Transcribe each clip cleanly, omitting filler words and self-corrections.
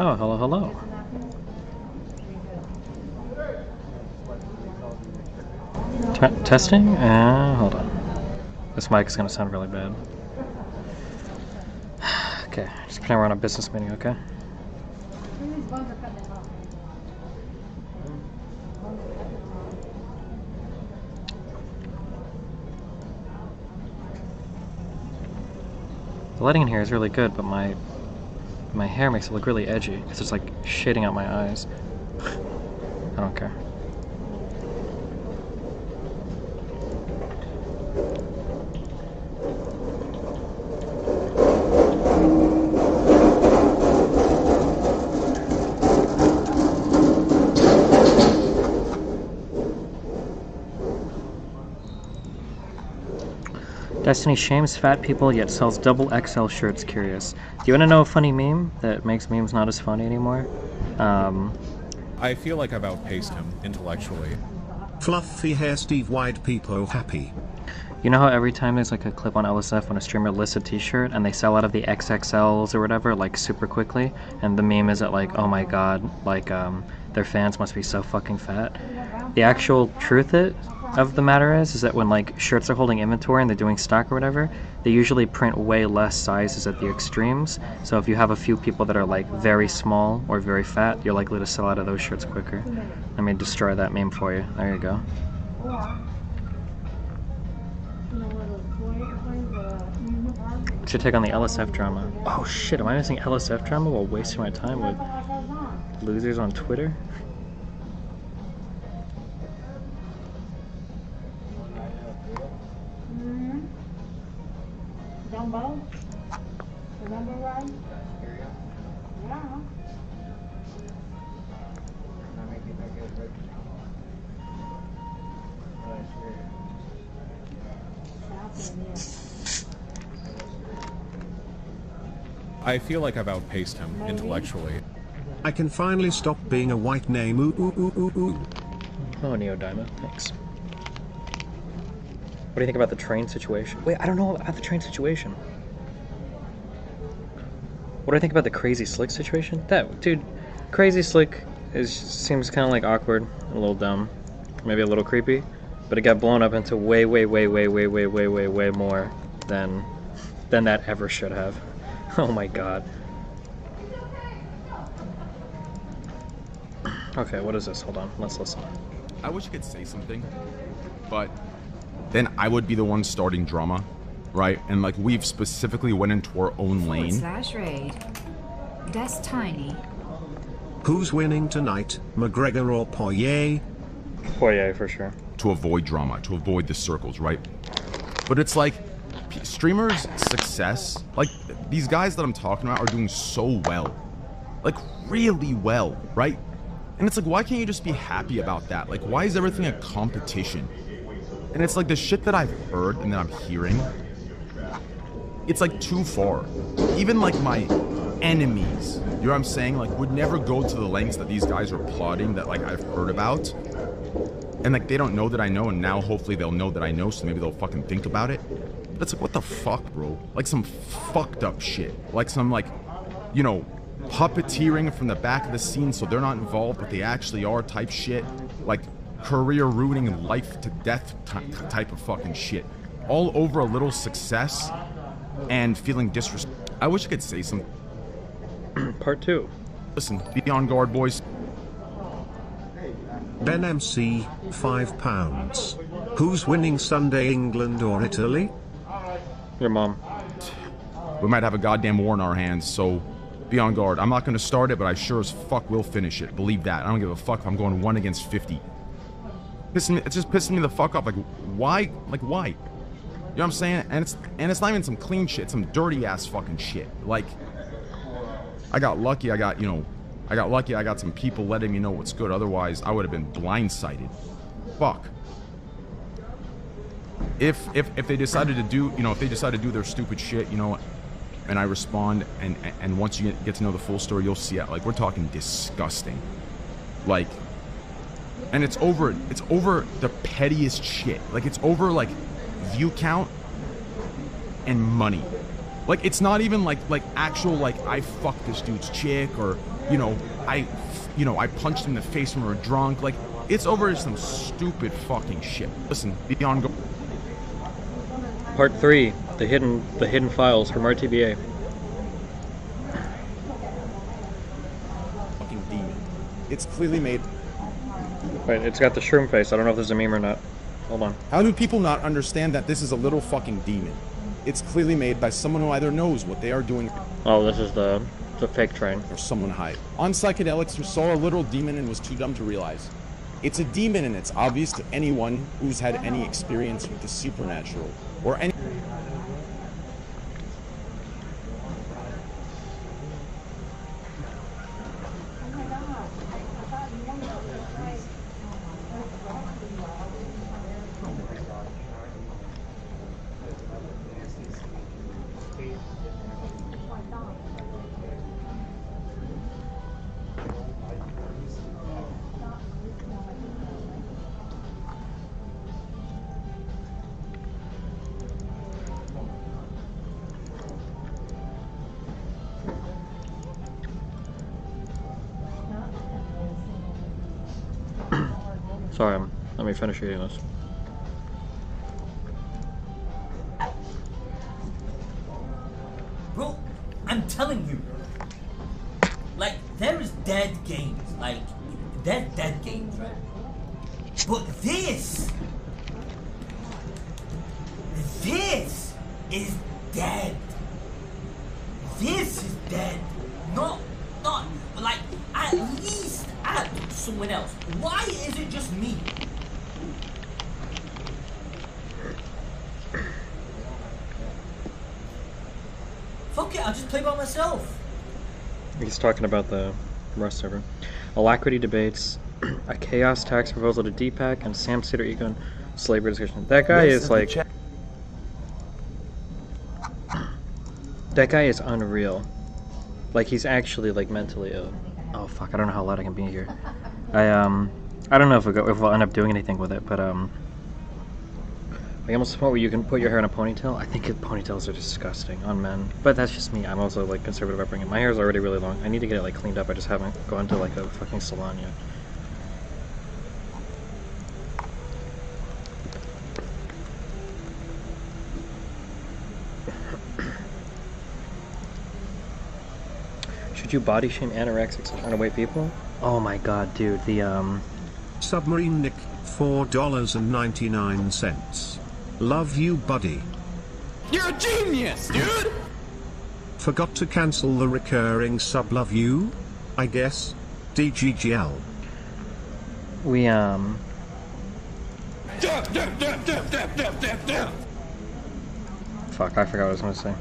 Oh, hello, hello. Testing? Hold on. This mic is gonna sound really bad. Okay, just pretend we're on a business meeting, okay? The lighting in here is really good, but my hair makes it look really edgy because it's like shading out my eyes. I don't care. Destiny shames fat people yet sells double XL shirts. Curious. Do you want to know a funny meme that makes memes not as funny anymore? I feel like I've outpaced him intellectually. Fluffy hair Steve Wide Peepo happy. You know how every time there's like a clip on LSF when a streamer lists a t-shirt and they sell out of the XXLs or whatever like super quickly, and the meme is that like, oh my god, like their fans must be so fucking fat. The actual truth of the matter is that when like shirts are holding inventory and they're doing stock or whatever, they usually print way less sizes at the extremes. So if you have a few people that are like very small or very fat, you're likely to sell out of those shirts quicker. Let me destroy that meme for you. There you go. What's your take on the LSF drama? Oh shit, am I missing LSF drama while wasting my time with losers on Twitter? Dumbo? Remember right? Yeah. I feel like I've outpaced him intellectually. I can finally stop being a white name. Ooh ooh ooh ooh ooh. Oh, Neodyma, thanks. What do you think about the train situation? Wait, I don't know about the train situation. What do I think about the Crazy Slick situation? That, dude, Crazy Slick seems kind of like awkward, a little dumb, maybe a little creepy, but it got blown up into way more than that ever should have. Oh my god. Okay, what is this? Hold on, let's listen. I wish I could say something, but then I would be the one starting drama, right? And like we've specifically went into our own lane. /raid. That's tiny. Who's winning tonight, McGregor or Poirier? Poirier for sure. To avoid drama, to avoid the circles, right? But it's like streamers' success, like these guys that I'm talking about are doing so well, like really well, right? And it's like, why can't you just be happy about that? Like, why is everything a competition? And it's like the shit that I've heard and that I'm hearing, it's like too far. Even like my enemies, you know what I'm saying? Like would never go to the lengths that these guys are plotting that like I've heard about. And like they don't know that I know, and now hopefully they'll know that I know, so maybe they'll fucking think about it. But it's like, what the fuck, bro? Like some fucked up shit. Like some like, you know, puppeteering from the back of the scene so they're not involved, but they actually are type shit. Like career rooting, life to death type of fucking shit. All over a little success and feeling disrespect. I wish I could say something. Part 2. Listen, be on guard, boys. Ben MC, £5. Who's winning Sunday, England or Italy? Your mom. We might have a goddamn war in our hands, so be on guard. I'm not gonna start it, but I sure as fuck will finish it. Believe that. I don't give a fuck if I'm going 1 against 50. It's just pissing me the fuck off. Like, why? Like, why? You know what I'm saying? And it's not even some clean shit. It's some dirty ass fucking shit. Like, I got lucky. I got some people letting me know what's good. Otherwise, I would have been blindsided. Fuck. If they decided to do, you know, if they decide to do their stupid shit, you know, and I respond, and once you get to know the full story, you'll see it. Like, we're talking disgusting. Like, and it's over the pettiest shit. Like, it's over like view count and money. Like, it's not even like actual like I fucked this dude's chick or I punched him in the face when we were drunk. Like, it's over some stupid fucking shit. Listen, beyond go. Part 3, the hidden files from RTBA. Fucking demon. It's clearly made. Wait, it's got the shroom face. I don't know if this is a meme or not. Hold on. How do people not understand that this is a little fucking demon? It's clearly made by someone who either knows what they are doing Oh, this is the fake train. or someone high. On psychedelics, who saw a little demon and was too dumb to realize. It's a demon, and it's obvious to anyone who's had any experience with the supernatural or any. Sorry, let me finish reading this. Bro, I'm telling you, like, there's dead games, like, there's dead games, right? But this is dead. This is dead. Not, like, at least at someone else. Why is it just me? Fuck it, I'll just play by myself. He's talking about the Rust server. Alacrity debates, a chaos tax proposal to Deepak, and Sam Cedar Egon slavery discussion. That guy is like... That guy is unreal. Like, he's actually, like, mentally ill. Oh, fuck, I don't know how loud I can be here. I don't know if we'll end up doing anything with it, but, like, almost to the point where you can put your hair in a ponytail. I think ponytails are disgusting on men. But that's just me. I'm also, like, conservative upbringing. My hair is already really long. I need to get it, like, cleaned up. I just haven't gone to, like, a fucking salon yet. Should you body shame anorexics and underweight people? Oh my god, dude, the Submarine Nick, $4.99. Love you, buddy. You're a genius, dude! Forgot to cancel the recurring sub. Love you? I guess. DGGL. we fuck, I forgot what I was gonna say.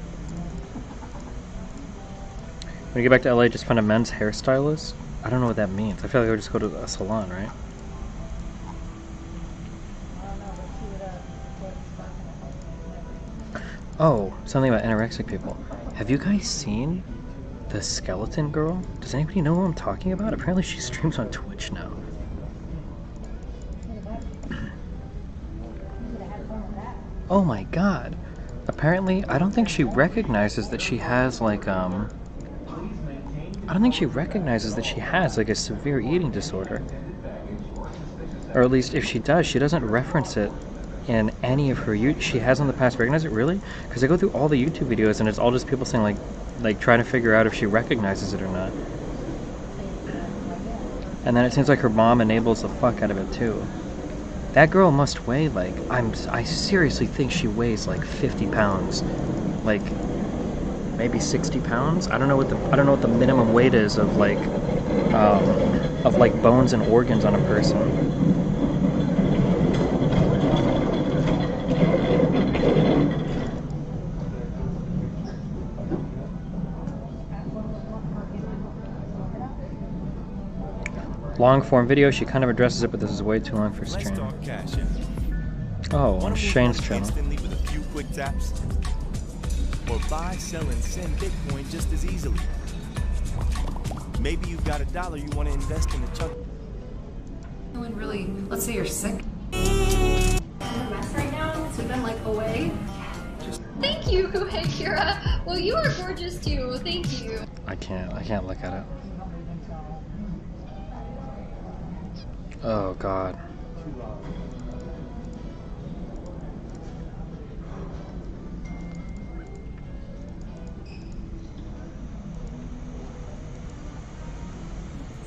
When you get back to LA, just find a men's hairstylist? I don't know what that means. I feel like I would just go to a salon, right? Oh, something about anorexic people. Have you guys seen the skeleton girl? Does anybody know who I'm talking about? Apparently she streams on Twitch now. Oh my god. Apparently, I don't think she recognizes that she has, like, I don't think she recognizes that she has, like, a severe eating disorder. Or at least, if she does, she doesn't reference it in any of her she has in the past recognized it. Really? Because I go through all the YouTube videos and it's all just people saying, like trying to figure out if she recognizes it or not. And then it seems like her mom enables the fuck out of it too. That girl must weigh, like, I seriously think she weighs like 50 pounds. Like, maybe 60 pounds? I don't know what the minimum weight is of like bones and organs on a person. Long form video, she kind of addresses it, but this is way too long for stream. Oh, on Shane's channel. With a few quick taps, or buy, sell, and send Bitcoin just as easily. Maybe you've got $1 you want to invest in a chunk. No one really, let's say you're sick. I'm a mess right now, so you've been like away. Thank you, Kira. Well, you are gorgeous too. Thank you. I can't look at it. Oh god.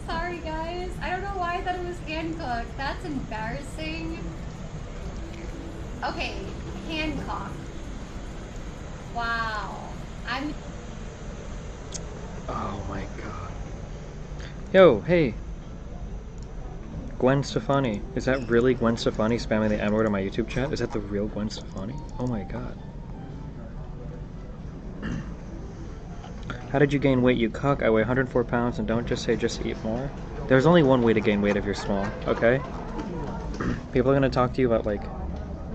Sorry guys, I don't know why I thought it was hand cooked. That's embarrassing. Okay, Hancock. Wow. Oh my god. Yo, hey. Gwen Stefani. Is that really Gwen Stefani spamming the N-word on my YouTube chat? Is that the real Gwen Stefani? Oh my god. How did you gain weight, you cuck? I weigh 104 pounds and don't just say just eat more. There's only one way to gain weight if you're small, okay? People are gonna talk to you about like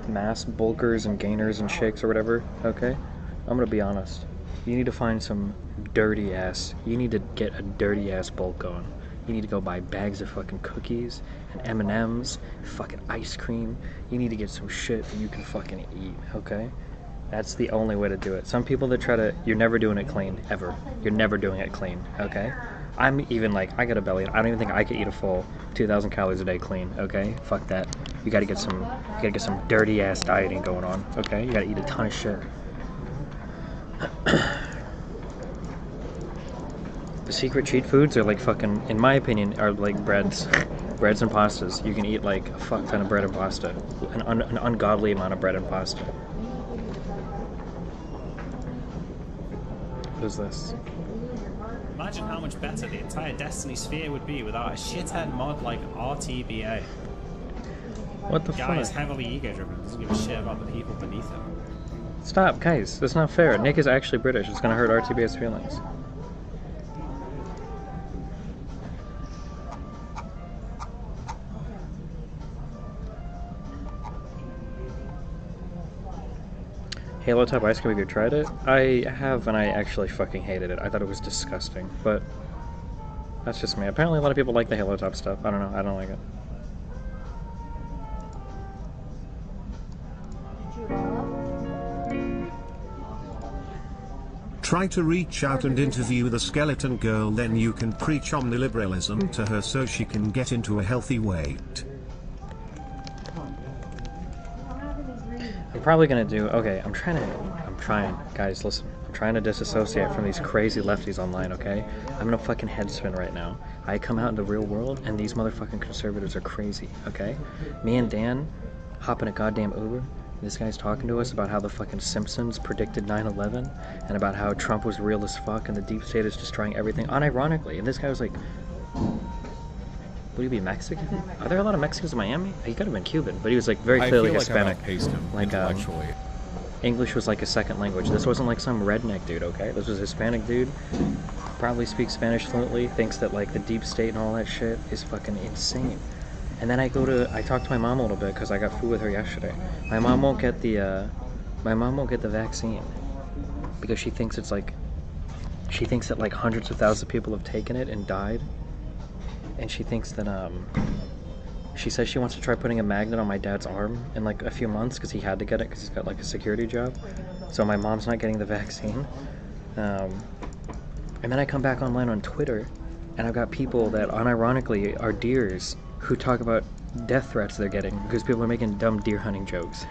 mass bulkers and gainers and shakes or whatever, okay? I'm gonna be honest. You need to find some dirty ass. You need to get a dirty ass bulk on. You need to go buy bags of fucking cookies and M&Ms, fucking ice cream. You need to get some shit that you can fucking eat, okay? That's the only way to do it. Some people that try to, you're never doing it clean, ever. You're never doing it clean, okay? I'm even like, I got a belly. I don't even think I could eat a full 2,000 calories a day clean, okay? Fuck that. You gotta get some dirty ass dieting going on, okay? You gotta eat a ton of shit. The secret cheat foods are like fucking, in my opinion, are like breads and pastas. You can eat like a fuck ton of bread and pasta, an ungodly amount of bread and pasta. Who's this? Imagine how much better the entire Destiny sphere would be without a shithead mod like RTBA. What the Guy is fuck? heavily ego-driven, doesn't give a shit about the people beneath him. Stop, guys. That's not fair. Nick is actually British. It's gonna hurt RTBA's feelings. Halo Top ice cream, have you tried it? I have, and I actually fucking hated it. I thought it was disgusting, but that's just me. Apparently a lot of people like the Halo Top stuff. I don't know, I don't like it. Try to reach out and interview the skeleton girl, then you can preach omniliberalism to her so she can get into a healthy weight. I'm probably gonna do, okay, I'm trying, guys, listen. I'm trying to disassociate from these crazy lefties online, okay? I'm in a fucking head spin right now. I come out in the real world, and these motherfucking conservatives are crazy, okay? Me and Dan hop in a goddamn Uber. This guy's talking to us about how the fucking Simpsons predicted 9/11, and about how Trump was real as fuck, and the deep state is destroying everything, unironically. And this guy was like, would he be Mexican? Are there a lot of Mexicans in Miami? He could have been Cuban, but he was like very clearly Hispanic. Like intellectually. English was like a second language. This wasn't like some redneck dude, okay? This was a Hispanic dude. Probably speaks Spanish fluently. Thinks that like the deep state and all that shit is fucking insane. And then I talked to my mom a little bit because I got food with her yesterday. My mom won't get the vaccine because she thinks that like hundreds of thousands of people have taken it and died. And she thinks that, she says she wants to try putting a magnet on my dad's arm in like a few months because he had to get it because he's got like a security job. So my mom's not getting the vaccine. And then I come back online on Twitter and I've got people that unironically are deers who talk about death threats they're getting because people are making dumb deer hunting jokes.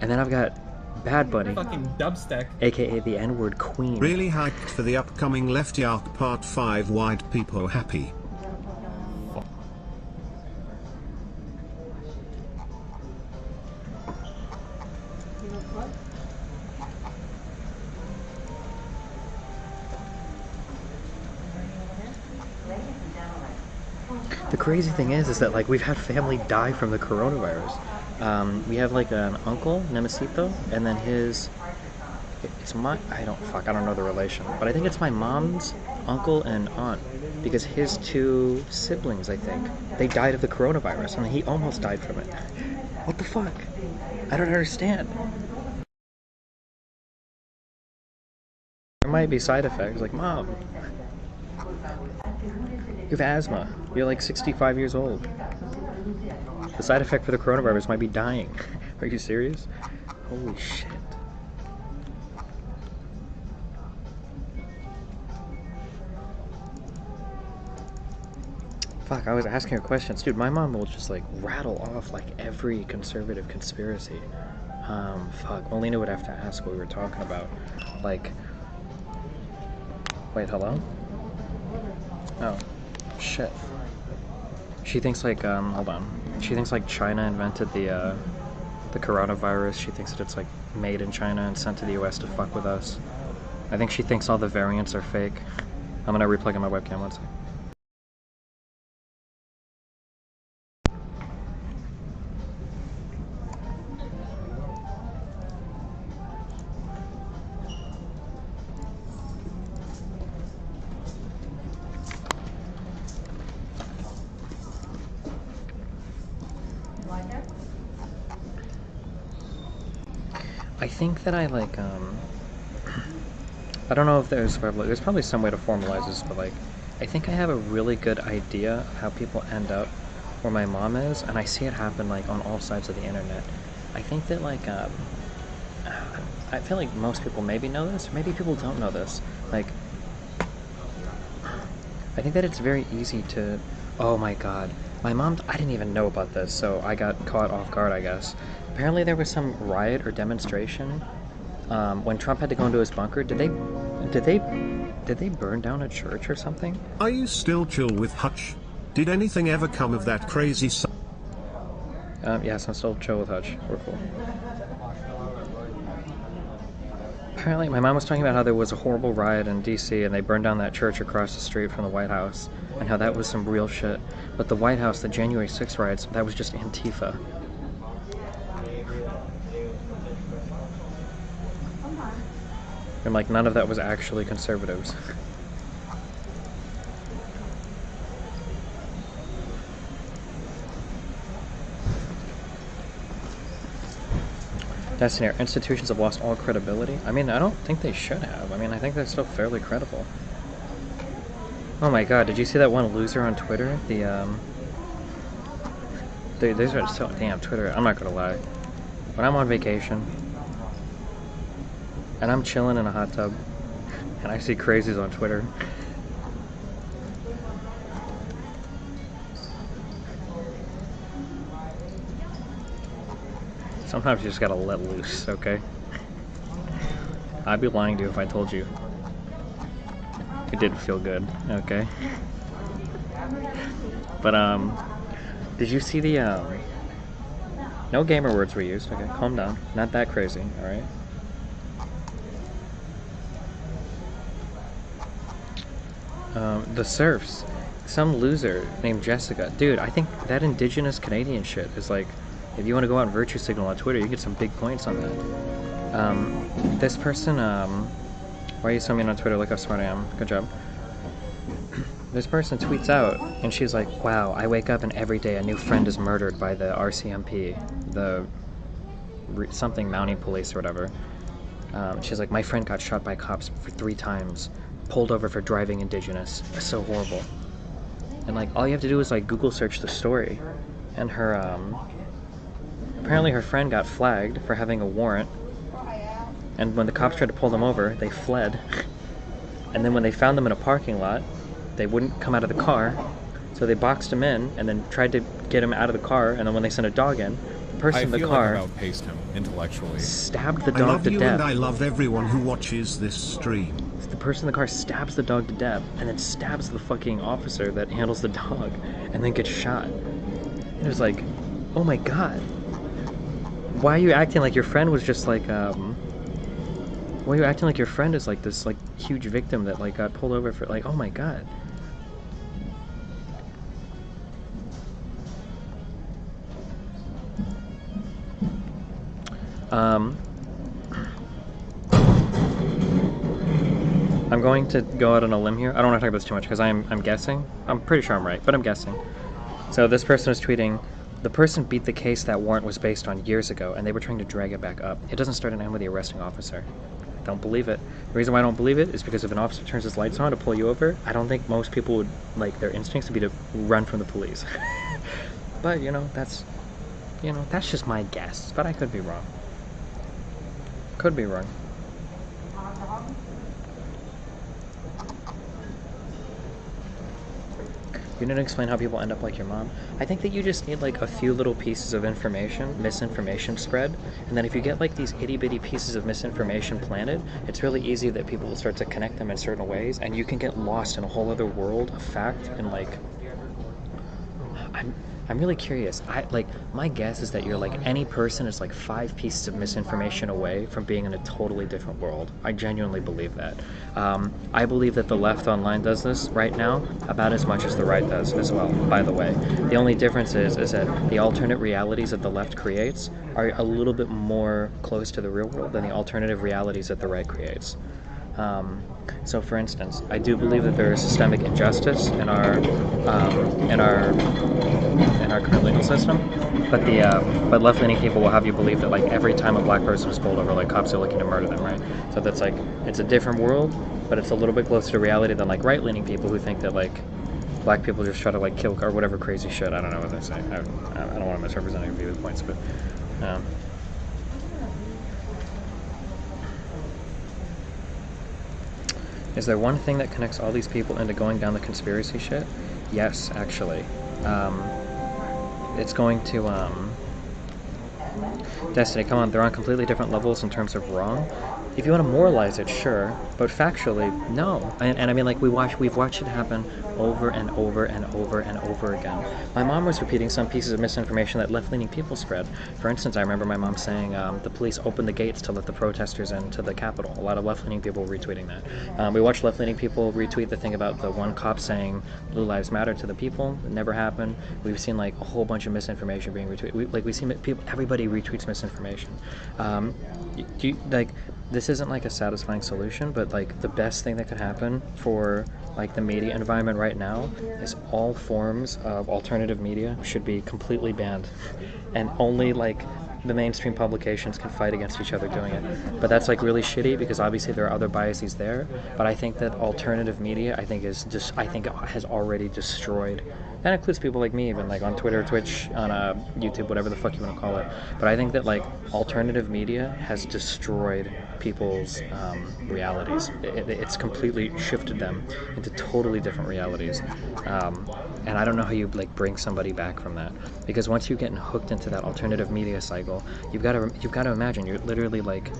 And then I've got Bad Bunny, fucking dubstep, aka the N-word queen. Really hyped for the upcoming Lefty Arc Part 5. Wide people happy. The crazy thing is that like we've had family die from the coronavirus. We have like an uncle, Nemesito, and then I don't know the relation, but I think it's my mom's uncle and aunt, because his two siblings, I think, they died of the coronavirus, and he almost died from it. What the fuck? I don't understand. There might be side effects, like, Mom, you have asthma. You're like 65 years old. The side effect for the coronavirus might be dying. Are you serious? Holy shit. Fuck, I was asking her questions. Dude, my mom will just like rattle off like every conservative conspiracy. Fuck, Melina would have to ask what we were talking about. Like, wait, hello? Oh, shit. She thinks like, hold on. She thinks like China invented the coronavirus. She thinks that it's like made in China and sent to the US to fuck with us. I think she thinks all the variants are fake. I'm gonna replug in my webcam, one second. I think that I like, I don't know if there's probably some way to formalize this, but like, I think I have a really good idea of how people end up where my mom is, and I see it happen like on all sides of the internet. I think that like, I feel like most people maybe know this, or maybe people don't know this. Like, I think that it's very easy to, oh my god, my mom, I didn't even know about this, so I got caught off guard, I guess. Apparently there was some riot or demonstration when Trump had to go into his bunker. Did they burn down a church or something? Are you still chill with Hutch? Did anything ever come of that crazy Yes, I'm still chill with Hutch. We're cool. Apparently my mom was talking about how there was a horrible riot in DC and they burned down that church across the street from the White House, and how that was some real shit. But the White House, the January 6th riots, that was just Antifa. And like none of that was actually conservatives. Destiny, our institutions have lost all credibility. I mean, I don't think they should have. I mean, I think they're still fairly credible. Oh my god, did you see that one loser on Twitter? These are so damn Twitter. I'm not gonna lie. When I'm on vacation and I'm chilling in a hot tub and I see crazies on Twitter, sometimes you just gotta let loose, okay? I'd be lying to you if I told you it didn't feel good, okay? But, did you see the, no gamer words were used, okay? Calm down. Not that crazy, alright? The serfs. Some loser named Jessica. Dude, I think that indigenous Canadian shit is like, if you want to go out and virtue signal on Twitter, you get some big points on that. This person, why are you so mean on Twitter? Look how smart I am. Good job. This person tweets out, and she's like, wow, I wake up and every day a new friend is murdered by the RCMP, the something Mountie Police or whatever. She's like, my friend got shot by cops for 3 times, pulled over for driving indigenous. It's so horrible. And like, all you have to do is like Google search the story, and her, apparently her friend got flagged for having a warrant, and when the cops tried to pull them over, they fled. And then when they found them in a parking lot, they wouldn't come out of the car, so they boxed him in and then tried to get him out of the car, and then when they sent a dog in, the person in the car like I've outpaced him intellectually. Stabbed the dog to I love you death. and I love everyone who watches this stream. The person in the car stabs the dog to death, and then stabs the fucking officer that handles the dog, and then gets shot. It was like, oh my god. Why are you acting like your friend was just like, why are you acting like your friend is like this like huge victim that like got pulled over for like, oh my god. I'm going to go out on a limb here. I don't want to talk about this too much because I'm guessing. I'm pretty sure I'm right, but I'm guessing. So this person is tweeting, the person beat the case that warrant was based on years ago, and they were trying to drag it back up. It doesn't start and end with the arresting officer. I don't believe it. The reason why I don't believe it is because if an officer turns his lights on to pull you over, I don't think most people would, like, their instincts would be to run from the police. But, you know, that's just my guess. But I could be wrong. Could be wrong. You didn't explain how people end up like your mom. I think that you just need like a few little pieces of information, misinformation spread, and then if you get like these itty-bitty pieces of misinformation planted, it's really easy that people will start to connect them in certain ways, and you can get lost in a whole other world of fact and like... I'm really curious. My guess is that you're like any person is like 5 pieces of misinformation away from being in a totally different world. I genuinely believe that. I believe that the left online does this right now about as much as the right does as well, by the way. The only difference is that the alternate realities that the left creates are a little bit more close to the real world than the alternative realities that the right creates. So, for instance, I do believe that there is systemic injustice in our current legal system, but left-leaning people will have you believe that like every time a black person is pulled over, like cops are looking to murder them, right? So that's like it's a different world, but it's a little bit closer to reality than like right-leaning people who think that like black people just try to like kill or whatever crazy shit. I don't know what they say. I don't want to misrepresent any of the points, but. Is there one thing that connects all these people into going down the conspiracy shit? Yes, actually. It's going to, Destiny, come on, they're on completely different levels in terms of wrong. If you want to moralize it, sure, but factually, no. And I mean, like, we've watched it happen over and over and over and over again. My mom was repeating some pieces of misinformation that left-leaning people spread. For instance, I remember my mom saying the police opened the gates to let the protesters into the Capitol. A lot of left-leaning people were retweeting that. We watched left-leaning people retweet the thing about the one cop saying Blue Lives Matter to the people. It never happened. We've seen like a whole bunch of misinformation being retweeted. We've seen people, everybody retweets misinformation. This isn't like a satisfying solution, but like the best thing that could happen for like the media environment right now is all forms of alternative media should be completely banned, and only like the mainstream publications can fight against each other doing it. But that's like really shitty because obviously there are other biases there. But I think that alternative media, I think has already destroyed. That includes people like me, even like on Twitter, Twitch, on YouTube, whatever the fuck you want to call it. But I think that like alternative media has destroyed people's realities. It's completely shifted them into totally different realities. And I don't know how you like bring somebody back from that, because once you get hooked into that alternative media cycle, you've got to imagine you're literally like.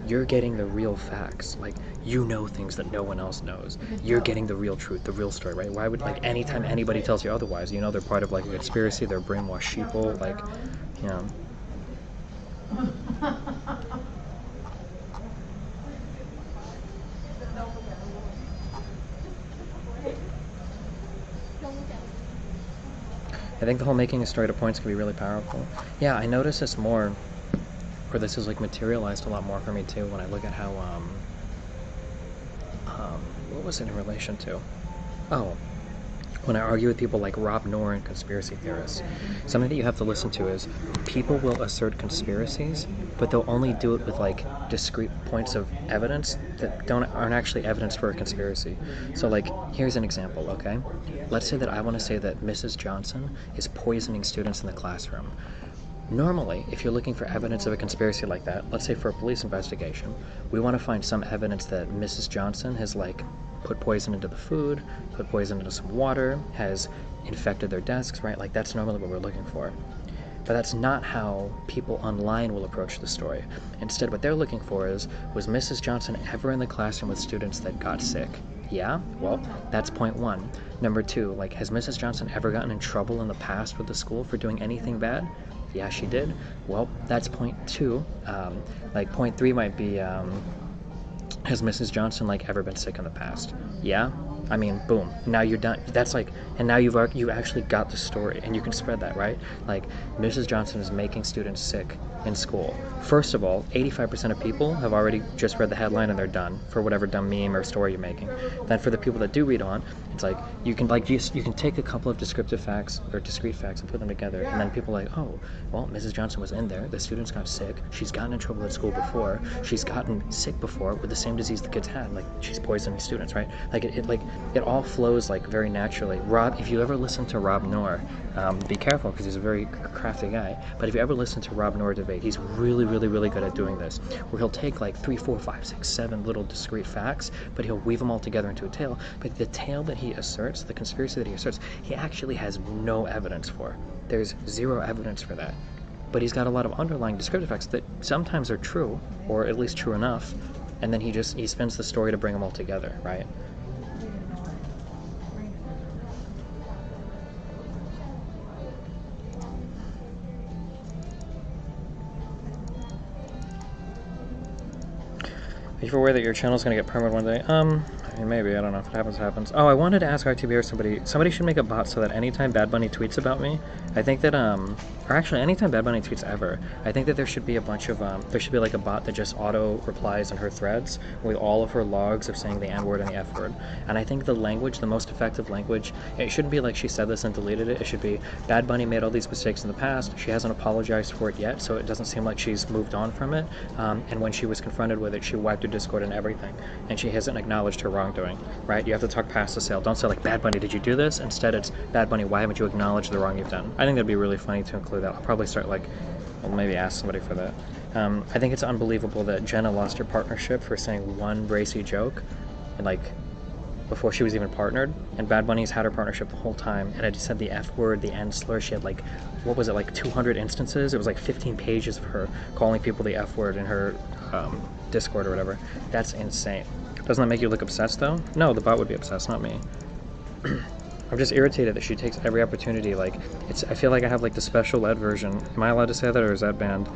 You're getting the real facts. Like, you know things that no one else knows. You're getting the real truth, the real story, right? Why would, like, anytime anybody tells you otherwise, you know they're part of, like, a conspiracy, they're brainwashed sheeple, like, you know. I think the whole making a story to points can be really powerful. Yeah, I notice this more. Or this is like materialized a lot more for me too when I look at how what was it in relation to? Oh, when I argue with people like Rob Noor and conspiracy theorists, something that you have to listen to is people will assert conspiracies, but they'll only do it with like discrete points of evidence that aren't actually evidence for a conspiracy. So like, here's an example, okay? Let's say that I want to say that Mrs. Johnson is poisoning students in the classroom. Normally, if you're looking for evidence of a conspiracy like that, let's say for a police investigation, we want to find some evidence that Mrs. Johnson has like put poison into the food, put poison into some water, has infected their desks, right? Like that's normally what we're looking for. But that's not how people online will approach the story. Instead, what they're looking for is, was Mrs. Johnson ever in the classroom with students that got sick? Yeah? Well, that's point one. Number two, like, has Mrs. Johnson ever gotten in trouble in the past with the school for doing anything bad? Yeah, she did. Well, that's point two. Like, point three might be, has Mrs. Johnson, like, ever been sick in the past? Yeah? I mean, boom. Now you're done. That's like, and now you've actually got the story, and you can spread that, right? Like, Mrs. Johnson is making students sick in school. First of all, 85% of people have already just read the headline and they're done for whatever dumb meme or story you're making. Then for the people that do read on, it's like you can take a couple of descriptive facts or discrete facts and put them together, and then people are like, oh, well, Mrs. Johnson was in there. The students got sick. She's gotten in trouble at school before. She's gotten sick before with the same disease the kids had. Like, she's poisoning students, right? Like it all flows like very naturally. Rob, if you ever listen to Rob Noor, be careful because he's a very crafty guy. But if you ever listen to Rob Noor debate, he's really, really, really good at doing this, where he'll take like 3, 4, 5, 6, 7 little discrete facts, but he'll weave them all together into a tale. But the tale that he asserts, the conspiracy that he asserts, he actually has no evidence for. There's zero evidence for that. But he's got a lot of underlying descriptive facts that sometimes are true, or at least true enough, and then he spins the story to bring them all together, right? Are you aware that your channel's gonna get permanent one day? I mean, maybe, I don't know. If it happens, it happens. Oh, I wanted to ask RTB or somebody should make a bot so that anytime Bad Bunny tweets about me, I think that, or actually anytime Bad Bunny tweets ever, I think that there should be a bunch of, there should be like a bot that just auto-replies in her threads with all of her logs of saying the N-word and the F-word. And I think the language, the most effective language, it shouldn't be like she said this and deleted it. It should be, Bad Bunny made all these mistakes in the past, she hasn't apologized for it yet, so it doesn't seem like she's moved on from it. And when she was confronted with it, she wiped her Discord and everything. And she hasn't acknowledged her wrongdoing, right? You have to talk past the sale. Don't say like, Bad Bunny, did you do this? Instead, it's, Bad Bunny, why haven't you acknowledged the wrong you've done? I think that'd be really funny to include that. I'll probably start like, well, maybe ask somebody for that. I think it's unbelievable that Jenna lost her partnership for saying one racy joke, and like, before she was even partnered, and Bad Bunny's had her partnership the whole time, and I just said the F word, the N slur. She had like, what was it, like 200 instances? It was like 15 pages of her calling people the F word in her Discord or whatever. That's insane. Doesn't that make you look obsessed though? No, the bot would be obsessed, not me. I'm just irritated that she takes every opportunity. Like, I feel like I have like the special ed version. Am I allowed to say that, or is that banned?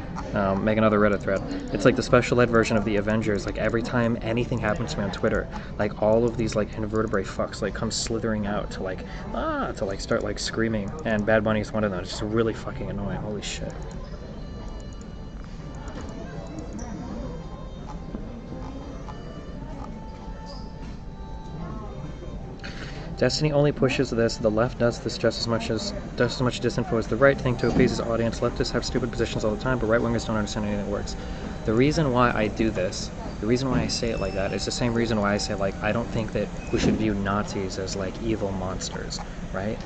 Make another Reddit thread. It's like the special ed version of the Avengers. Like every time anything happens to me on Twitter, like all of these like invertebrate fucks like come slithering out to like start like screaming. And Bad Bunny's one of them. It's just really fucking annoying. Holy shit. Destiny only pushes this. The left does this just as much disinfo as the right thing to appease his audience. Leftists have stupid positions all the time, but right-wingers don't understand anything that works. The reason why I do this, the reason why I say it like that, is the same reason why I say, like, I don't think that we should view Nazis as, like, evil monsters, right?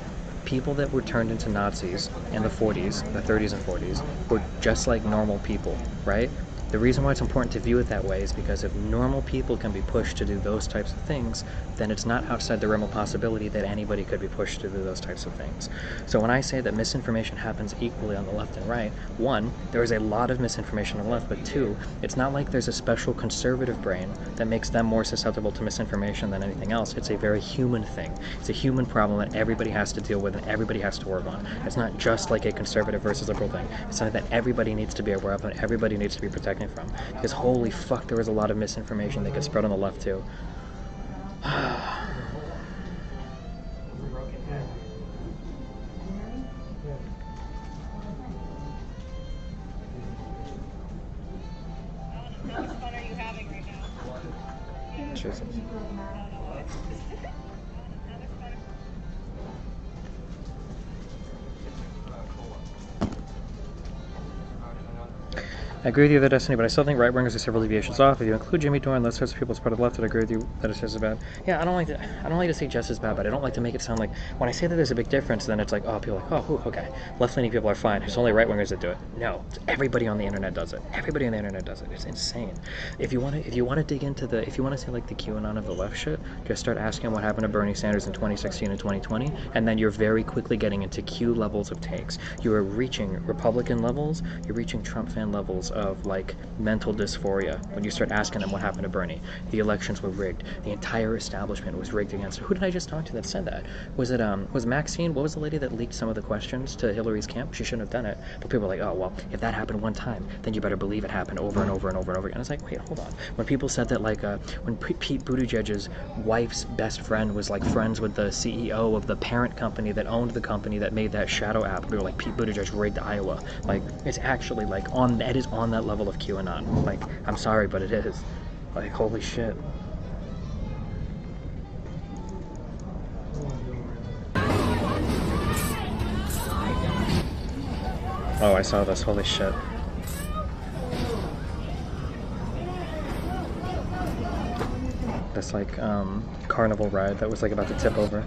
People that were turned into Nazis in the 40s, the 30s and 40s, were just like normal people, right? The reason why it's important to view it that way is because if normal people can be pushed to do those types of things, then it's not outside the realm of possibility that anybody could be pushed to do those types of things. So when I say that misinformation happens equally on the left and right, one, there is a lot of misinformation on the left, but two, it's not like there's a special conservative brain that makes them more susceptible to misinformation than anything else. It's a very human thing. It's a human problem that everybody has to deal with and everybody has to work on. It's not just like a conservative versus liberal thing. It's something that everybody needs to be aware of and everybody needs to be protected from, because holy fuck, there was a lot of misinformation that could spread on the left too. Jesus. I agree with you with Destiny, but I still think right-wingers are several deviations off. If you include Jimmy Dore and those sorts of people as part of the left, I agree with you that it's just as bad. Yeah, I don't like to say just as bad, but I don't like to make it sound like, when I say that there's a big difference, then it's like, oh, people are like, oh, okay, left-leaning people are fine. There's only right-wingers that do it. No, everybody on the internet does it. Everybody on the internet does it. It's insane. If you want to dig into the, if you want to say like the QAnon of the left shit, just start asking what happened to Bernie Sanders in 2016 and 2020, and then you're very quickly getting into Q levels of takes. You are reaching Republican levels. You're reaching Trump fan levels of like mental dysphoria when you start asking them what happened to Bernie. The elections were rigged. The entire establishment was rigged against. Who did I just talk to that said that? Was it was Maxine? What was the lady that leaked some of the questions to Hillary's camp? She shouldn't have done it. But people were like, oh well, if that happened one time, then you better believe it happened over and over and over and over again. It's like, wait, hold on. When people said that, like when Pete Buttigieg's wife's best friend was like friends with the CEO of the parent company that owned the company that made that shadow app, they were like, Pete Buttigieg rigged Iowa. Like, it's actually like it is on that level of QAnon. Like, I'm sorry, but it is. Like, holy shit. Oh, I saw this. Holy shit. This, like, carnival ride that was, like, about to tip over.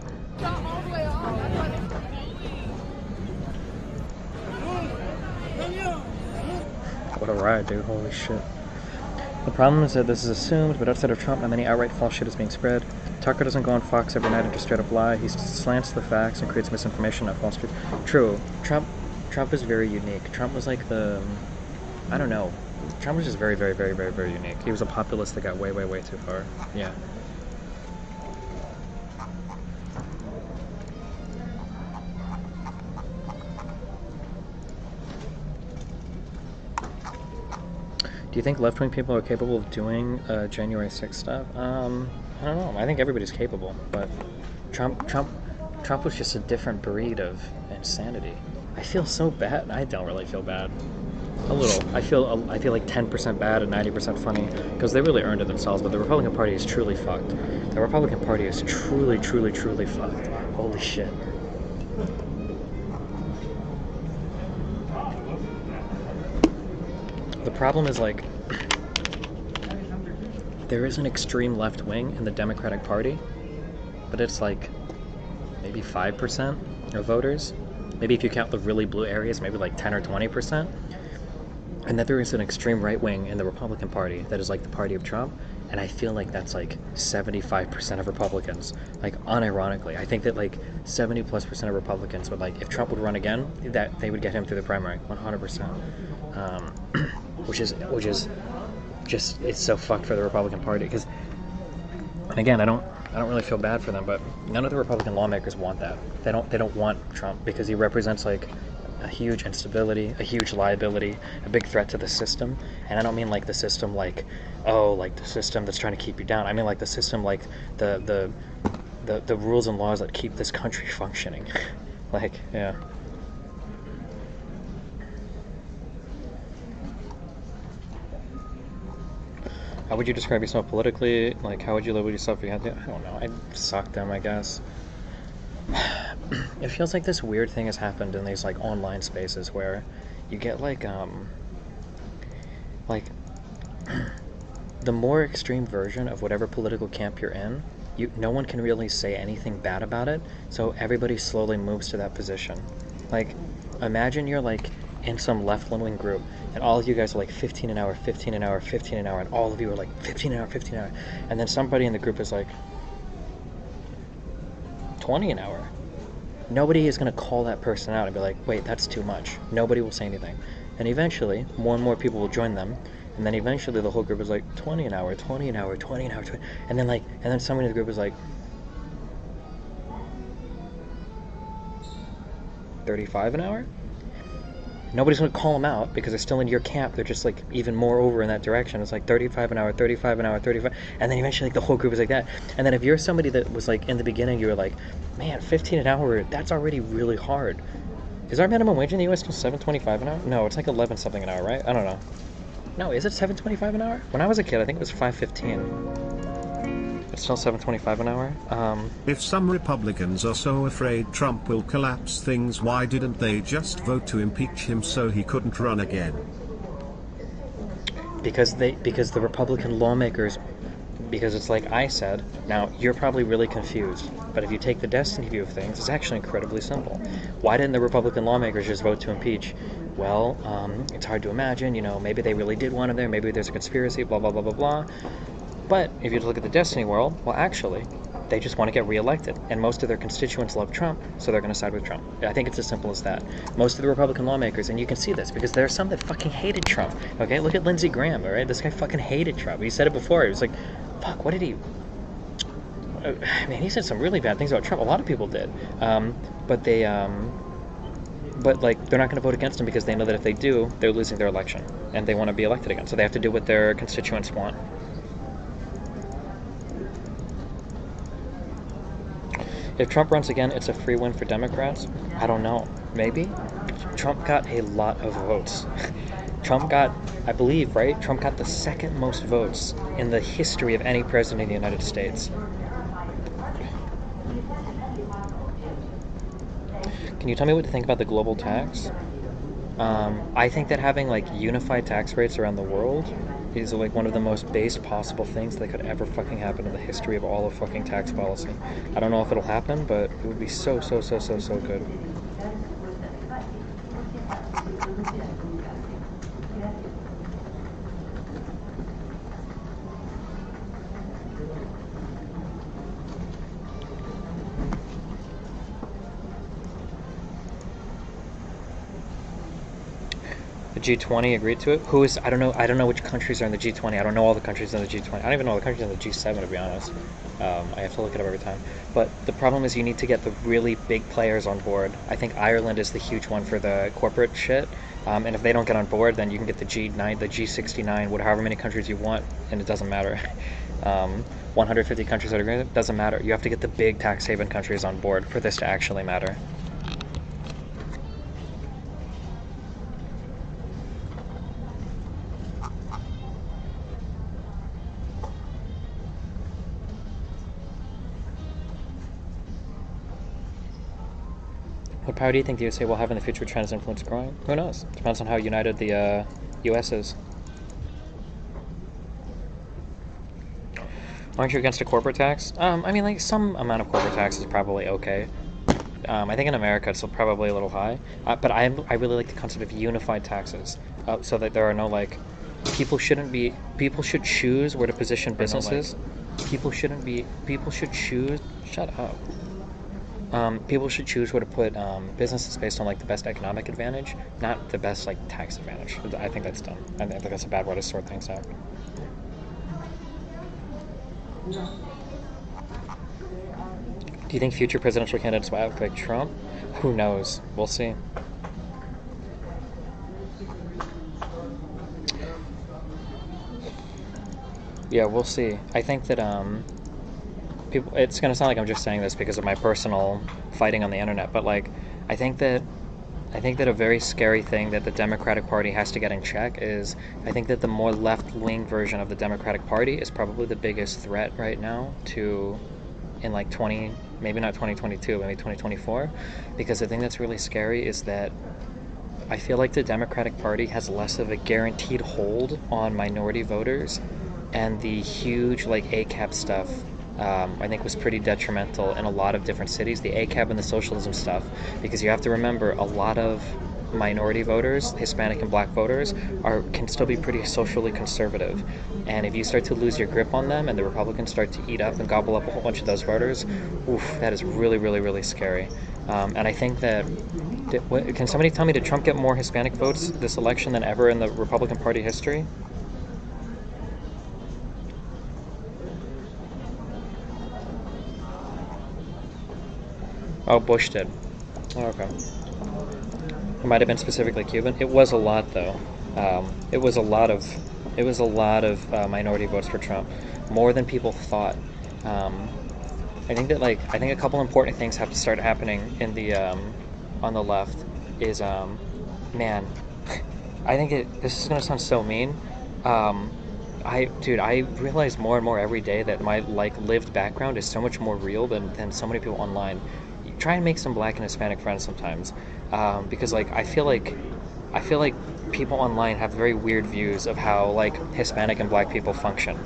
What a ride, dude. Holy shit. The problem is that this is assumed, but outside of Trump, not many outright false shit is being spread. Tucker doesn't go on Fox every night and just straight up lie. He slants the facts and creates misinformation on false truth. True. Trump is very unique. Trump was like the... I don't know. Trump was just very, very, very, very, very unique. He was a populist that got way, way, way too far. Yeah. Do you think left-wing people are capable of doing January 6th stuff? I don't know. I think everybody's capable, but Trump was just a different breed of insanity. I feel so bad. I don't really feel bad. A little. I feel like 10% bad and 90% funny because they really earned it themselves. But the Republican Party is truly fucked. The Republican Party is truly, truly, truly fucked. Holy shit. The problem is, like, there is an extreme left wing in the Democratic Party, but it's like maybe 5% of voters. Maybe if you count the really blue areas, maybe like 10 or 20%. And then there is an extreme right wing in the Republican Party that is like the party of Trump, and I feel like that's like 75% of Republicans. Like, unironically, I think that like 70+% of Republicans would, like, if Trump would run again, that they would get him through the primary, 100%. Which is just, it's so fucked for the Republican Party. Because, and again, I don't really feel bad for them, but none of the Republican lawmakers want that. They don't want Trump because he represents like a huge instability, a huge liability, a big threat to the system. And I don't mean like the system like, oh, like the system that's trying to keep you down. I mean like the system like the rules and laws that keep this country functioning. Like, yeah. How would you describe yourself politically? Like, how would you live with yourself if you had to? I don't know. I'd suck them, I guess. It feels like this weird thing has happened in these, like, online spaces where you get, like, the more extreme version of whatever political camp you're in, no one can really say anything bad about it, so everybody slowly moves to that position. Like, imagine you're, like, in some left-wing group, and all of you guys are like 15 an hour, 15 an hour, 15 an hour, and all of you are like 15 an hour, 15 an hour, and then somebody in the group is like 20 an hour. Nobody is going to call that person out and be like, wait, that's too much. Nobody will say anything. And eventually, more and more people will join them, and then eventually the whole group is like 20 an hour, 20 an hour, 20 an hour, 20, and then somebody in the group is like 35 an hour? Nobody's going to call them out because they're still in your camp. They're just like even more over in that direction. It's like 35 an hour, 35 an hour, 35. And then eventually like the whole group is like that. And then if you're somebody that was like in the beginning, you were like, man, 15 an hour, that's already really hard. Is our minimum wage in the US still $7.25 an hour? No, it's like 11 something an hour, right? I don't know. No, is it $7.25 an hour? When I was a kid, I think it was $5.15. It's still $7.25 an hour. If some Republicans are so afraid Trump will collapse things, why didn't they just vote to impeach him so he couldn't run again? Because the Republican lawmakers, because it's like I said, now you're probably really confused, but if you take the destiny view of things, it's actually incredibly simple. Why didn't the Republican lawmakers just vote to impeach? Well, it's hard to imagine, you know, maybe they really did want him there, maybe there's a conspiracy, blah, blah, blah, blah, blah. But if you look at the destiny world, well, actually, they just want to get reelected. And most of their constituents love Trump, so they're going to side with Trump. I think it's as simple as that. Most of the Republican lawmakers, and you can see this, because there are some that fucking hated Trump. Okay, look at Lindsey Graham, all right? This guy fucking hated Trump. He said it before. He was like, fuck, what did he... I mean, he said some really bad things about Trump. A lot of people did. But they... But, like, they're not going to vote against him because they know that if they do, they're losing their election. And they want to be elected again. So they have to do what their constituents want. If Trump runs again, it's a free win for Democrats? I don't know. Maybe? Trump got a lot of votes. Trump got, I believe, right? Trump got the second most votes in the history of any president in the United States. Can you tell me what to think about the global tax? I think that having like unified tax rates around the world is like one of the most base possible things that could ever fucking happen in the history of all of fucking tax policy. I don't know if it'll happen, but it would be so good. G20 agreed to it. Who is? I don't know. I don't know which countries are in the G20. I don't know all the countries in the G20. I don't even know all the countries in the G7, to be honest. I have to look it up every time. But the problem is you need to get the really big players on board. I think Ireland is the huge one for the corporate shit. And if they don't get on board, then you can get the G9, the G69, however many countries you want, and it doesn't matter. 150 countries that agree, it doesn't matter. You have to get the big tax haven countries on board for this to actually matter. What power do you think the USA will have in the future with China's influence growing? Who knows? Depends on how united the US is. Aren't you against a corporate tax? I mean, like, some amount of corporate tax is probably okay. I think in America it's probably a little high. But I really like the concept of unified taxes. So that there are no, like, people should choose where to position businesses. People should choose, shut up. People should choose where to put businesses based on, like, the best economic advantage, not the best, like, tax advantage. I think that's dumb. I think that's a bad way to sort things out. Do you think future presidential candidates will act like Trump? Who knows? We'll see. Yeah, we'll see. I think that people. It's gonna sound like I'm just saying this because of my personal fighting on the internet, but like, I think that a very scary thing that the Democratic Party has to get in check is, I think that the more left-wing version of the Democratic Party is probably the biggest threat right now to, in like maybe not 2022, maybe 2024, because the thing that's really scary is that I feel like the Democratic Party has less of a guaranteed hold on minority voters, and the huge, like, ACAB stuff I think was pretty detrimental in a lot of different cities, the ACAB and the socialism stuff, because you have to remember a lot of minority voters, Hispanic and black voters, can still be pretty socially conservative, and if you start to lose your grip on them and the Republicans start to eat up and gobble up a whole bunch of those voters, oof, that is really, really, really scary. And I think that, can somebody tell me, did Trump get more Hispanic votes this election than ever in the Republican Party history? Oh, Bush did. Oh, okay. It might have been specifically Cuban. It was a lot, though. It was a lot of minority votes for Trump, more than people thought. I think a couple important things have to start happening in the on the left. Is man, I think this is gonna sound so mean. I realize more and more every day that my, like, lived background is so much more real than so many people online. Try and make some black and Hispanic friends sometimes, because, like, I feel like people online have very weird views of how, like, Hispanic and black people function.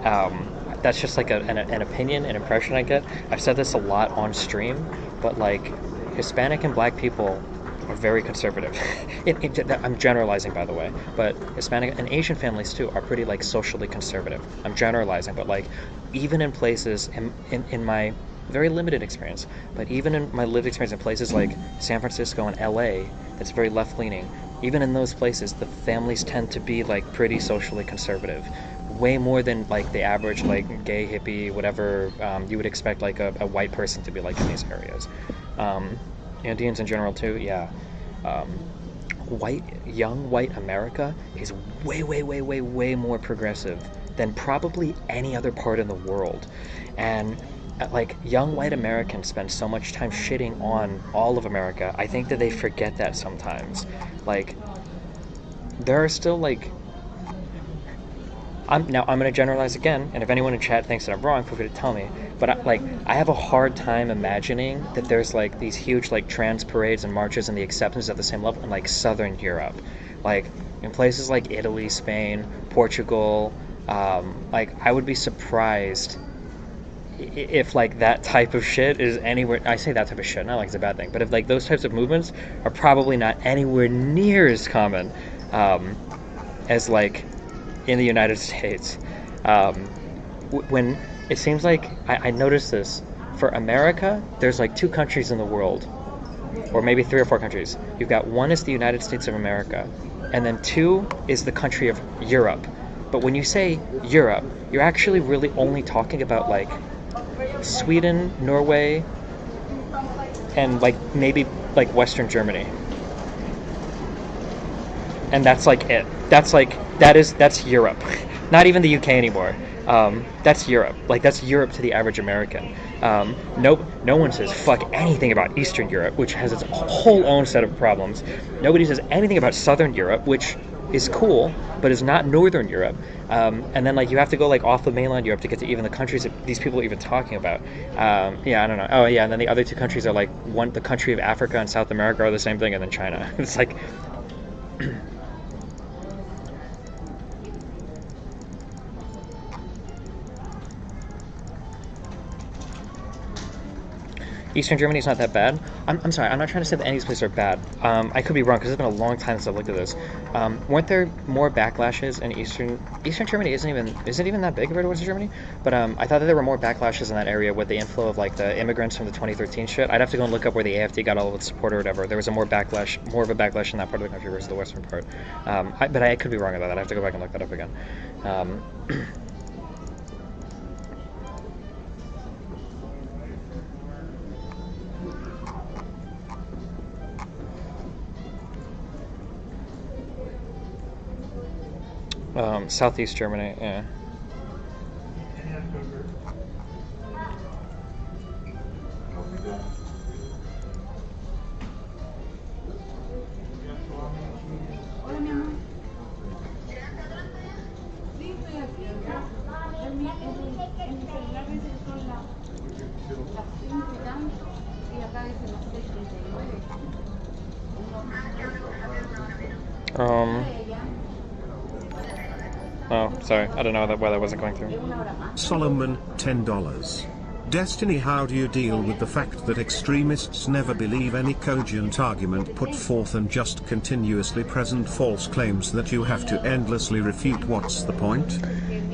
That's just like an opinion, an impression I get. I've said this a lot on stream, but, like, Hispanic and black people are very conservative. I'm generalizing, by the way, but Hispanic and Asian families too are pretty, like, socially conservative. I'm generalizing, but, like, even in places in my very limited experience, but even in my lived experience in places like San Francisco and LA, that's very left-leaning, even in those places, the families tend to be, like, pretty socially conservative, way more than, like, the average, like, gay, hippie, whatever you would expect, like, a white person to be like in these areas. Indians in general too, yeah. Young white America is way more progressive than probably any other part in the world, and like, young white Americans spend so much time shitting on all of America. I think that they forget that sometimes. Like, there are still, like, I'm going to generalize again, and if anyone in chat thinks that I'm wrong, feel free to tell me. But I have a hard time imagining that there's, like, these huge, like, trans parades and marches and the acceptance at the same level in, like, Southern Europe, like in places like Italy, Spain, Portugal. Like, I would be surprised if, like, that type of shit is anywhere. I say that type of shit, not like it's a bad thing, but if, like, those types of movements are probably not anywhere near as common as, like, in the United States. When it seems like I noticed this, for America, there's, like, two countries in the world, or maybe 3 or 4 countries. You've got 1 is the United States of America, and then 2 is the country of Europe. But when you say Europe, you're actually really only talking about like Sweden, Norway, and like maybe like Western Germany. And that's like it. That's Europe. Not even the UK anymore. That's Europe. Like that's Europe to the average American. No one says fuck anything about Eastern Europe, which has its whole own set of problems. Nobody says anything about Southern Europe, which is cool, but is not Northern Europe. And then like you have to go like off the mainland Europe to get to even the countries that these people are even talking about. Yeah, I don't know. Oh yeah, and then the other 2 countries are like the country of Africa and South America are the same thing, and then China. It's like. Eastern Germany is not that bad. I'm sorry, I'm not trying to say that any of these places are bad. I could be wrong because it's been a long time since I've looked at this. Weren't there more backlashes in Eastern Germany? Isn't even that big compared to Western Germany? But I thought that there were more backlashes in that area with the inflow of like the immigrants from the 2013 shit. I'd have to go and look up where the AfD got all of its support or whatever. There was more of a backlash in that part of the country versus the western part. But I could be wrong about that. I have to go back and look that up again. Southeast Germany, yeah. Oh, sorry. I don't know why that wasn't going through. Solomon, $10. Destiny, how do you deal with the fact that extremists never believe any cogent argument put forth and just continuously present false claims that you have to endlessly refute? What's the point?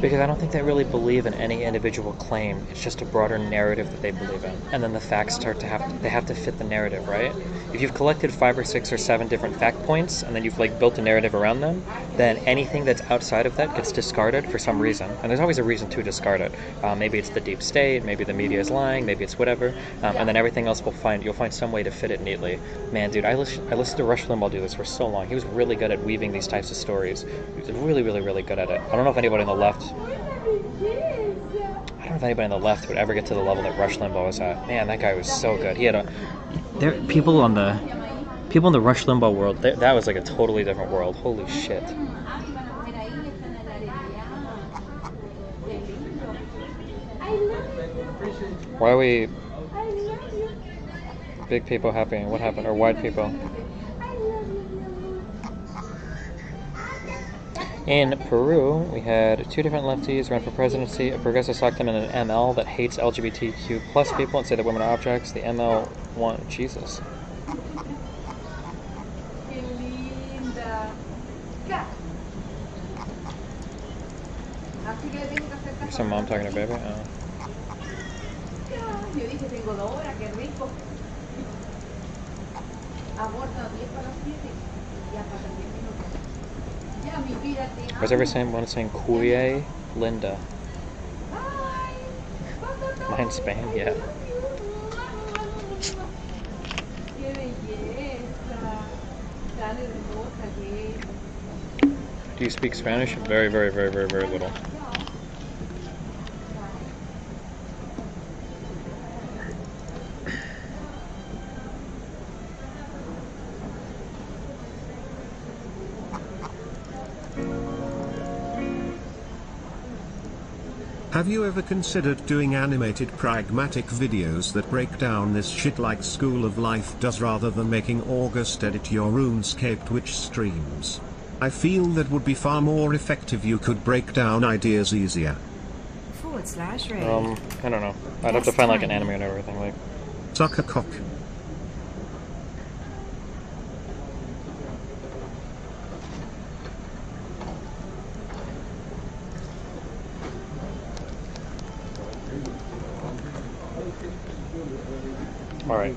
Because I don't think they really believe in any individual claim. It's just a broader narrative that they believe in. And then the facts they have to fit the narrative, right? If you've collected 5 or 6 or 7 different fact points, and then you've like built a narrative around them, then anything that's outside of that gets discarded for some reason. And there's always a reason to discard it. Maybe it's the deep state, maybe the media is lying, maybe it's whatever. And then everything else you'll find some way to fit it neatly. Man, dude, I listened to Rush Limbaugh do this for so long. He was really good at weaving these types of stories. He was really, really, really good at it. I don't know if anybody on the left would ever get to the level that Rush Limbaugh was at. Man, that guy was so good. He had people in the Rush Limbaugh world. That was like a totally different world. Holy shit. Why are we big people happy? What happened? Or white people? In Peru, we had 2 different lefties run for presidency. A progressive socked them in an ML that hates LGBTQ plus people and say that women are objects. The ML won. Jesus. Some mom talking to baby? Oh. Was ever someone saying Kuye Linda? Mine's Spain, yeah. Do you speak Spanish? Very, very, very, very, very little. Have you ever considered doing animated pragmatic videos that break down this shit like School of Life does, rather than making August edit your RuneScape Twitch streams? I feel that would be far more effective. You could break down ideas easier. I don't know. I'd have to find like an anime and everything. Like, suck a cock. alright.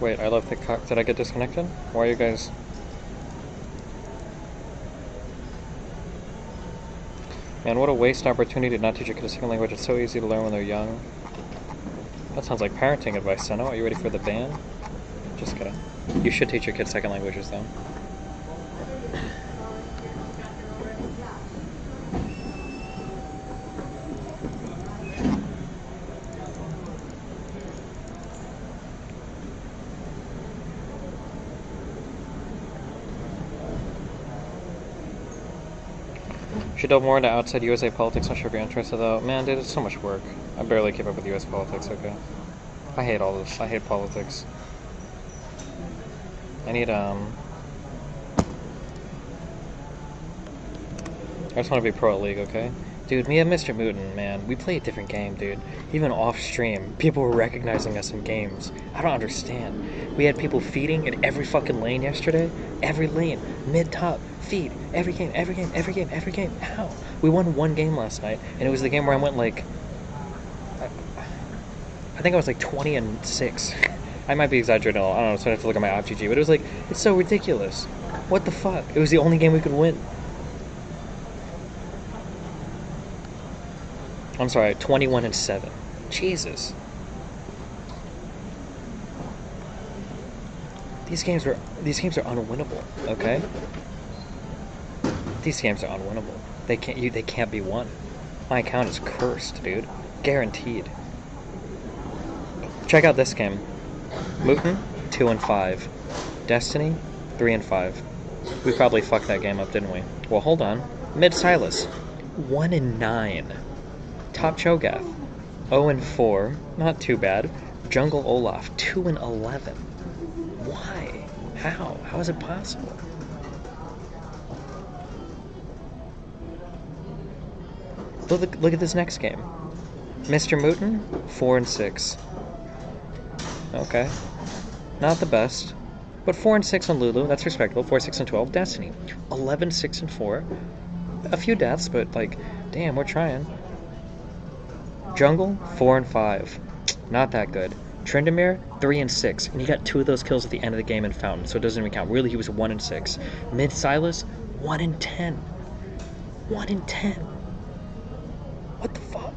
Wait, I love the cock. Did I get disconnected? Why are you guys... Man, what a waste opportunity to not teach a kid a second language. It's so easy to learn when they're young. That sounds like parenting advice, Seno. Are you ready for the ban? Just kidding. You should teach your kids second languages, though. Should delve more into outside USA politics. Not sure if you're interested though. Man, dude, it's so much work. I barely keep up with US politics, okay? I hate all this. I hate politics. I need, I just want to be pro at League, okay? Dude, me and Mr. Mooten, man, we play a different game, dude. Even off stream, people were recognizing us in games. I don't understand. We had people feeding in every fucking lane yesterday. Every lane. Mid-top. Feed. Every game, every game, every game, every game. How? We won one game last night, and it was the game where I went like... I think I was like 20-6. I might be exaggerating a lot. I don't know, so I have to look at my OpGG, but it was like, it's so ridiculous. What the fuck? It was the only game we could win. I'm sorry, 21-7. Jesus. These games are unwinnable, okay? These games are unwinnable. They can't be won. My account is cursed, dude. Guaranteed. Check out this game. Mooten, 2-5. Destiny, 3-5. We probably fucked that game up, didn't we? Well, hold on. Mid Silas, 1-9. Top Cho'Gath, 0-4. Not too bad. Jungle Olaf, 2-11. Why? How? How is it possible? Look at this next game. Mr. Mooten, 4-6. Okay. Not the best. But 4-6 on Lulu, that's respectable. 4-6-12. Destiny, 11-6-4. A few deaths, but like, damn, we're trying. Jungle, 4-5. Not that good. Tryndamere, 3-6. And he got 2 of those kills at the end of the game in Fountain, so it doesn't even count. Really, he was 1-6. Mid Silas, 1-10. 1-10. What the fuck?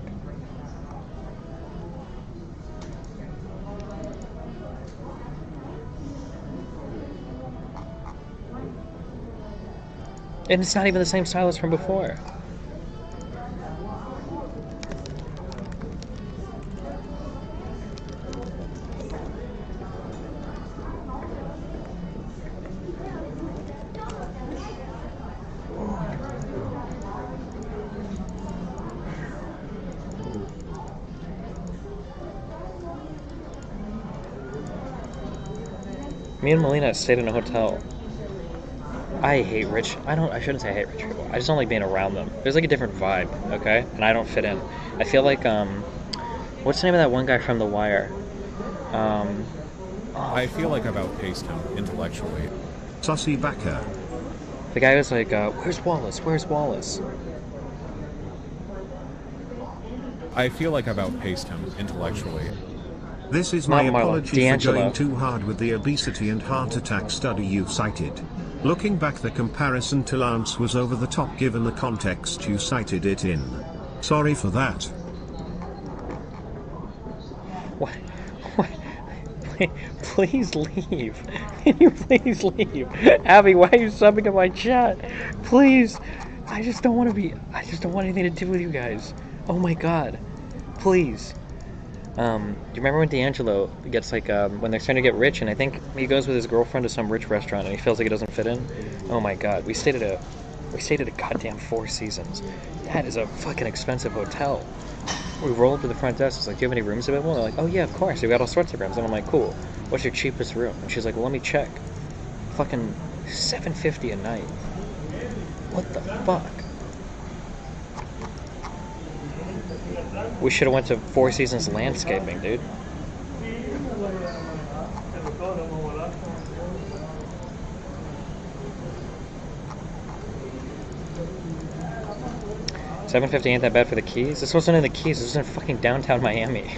And it's not even the same Silas from before. Me and Melina stayed in a hotel. I hate rich. I shouldn't say I hate rich people. I just don't like being around them. There's like a different vibe, okay? And I don't fit in. I feel like, what's the name of that one guy from The Wire? I feel like I've outpaced him intellectually. Sussy Backer. The guy was like, where's Wallace? Where's Wallace? I feel like I've outpaced him intellectually. This is my Not Marlon, apology for D'Angelo. going too hard with the obesity and heart attack study you cited. Looking back, the comparison to Lance was over the top given the context you cited it in. Sorry for that. What? Please leave. Can you please leave? Abby, why are you subbing in my chat? Please. I just don't want anything to do with you guys. Oh my god. Please. Do you remember when D'Angelo gets like, when they're starting to get rich, and I think he goes with his girlfriend to some rich restaurant and he feels like he doesn't fit in? Oh my god, we stayed at a goddamn Four Seasons. That is a fucking expensive hotel. We rolled to the front desk, it's like, do you have any rooms available? And they're like, oh yeah, of course, we got all sorts of rooms. And I'm like, cool, what's your cheapest room? And she's like, well, let me check. Fucking $750 a night. What the fuck? We should have went to Four Seasons Landscaping, dude. $750 ain't that bad for the Keys? This wasn't in the Keys, this was in fucking downtown Miami.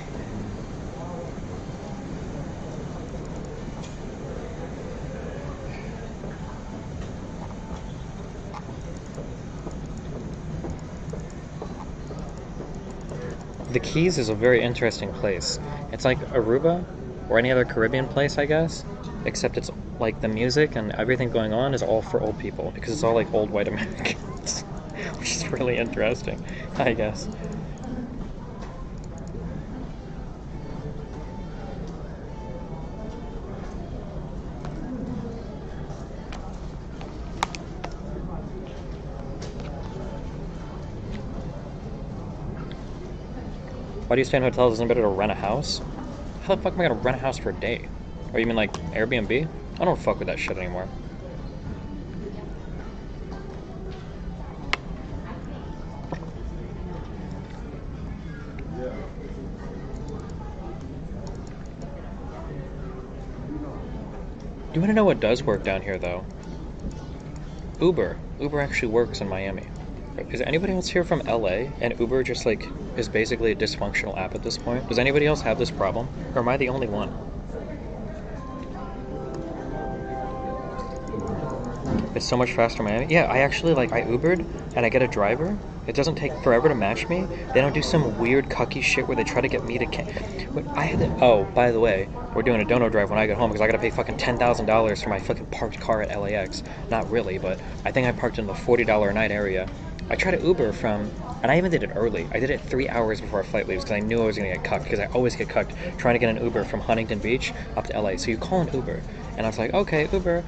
The Keys is a very interesting place. It's like Aruba or any other Caribbean place, I guess, except it's like the music and everything going on is all for old people because it's all like old white Americans, which is really interesting, I guess. Why do you stay in hotels? Isn't it better to rent a house? How the fuck am I gonna rent a house for a day? Or you mean like Airbnb? I don't fuck with that shit anymore. You wanna know what does work down here though? Uber. Uber actually works in Miami. Is anybody else here from LA and Uber just like is basically a dysfunctional app at this point? Does anybody else have this problem? Or am I the only one? It's so much faster in Miami. Yeah, I actually like I Ubered and I get a driver. It doesn't take forever to match me. They don't do some weird cucky shit where they try to get me to I had to, oh, by the way, we're doing a dono drive when I get home because I gotta pay fucking $10,000 for my fucking parked car at LAX. Not really, but I think I parked in the $40 a night area. I tried to Uber from, and I even did it early. I did it 3 hours before our flight leaves because I knew I was going to get cucked because I always get cucked trying to get an Uber from Huntington Beach up to LA. So you call an Uber, and I was like, okay, Uber,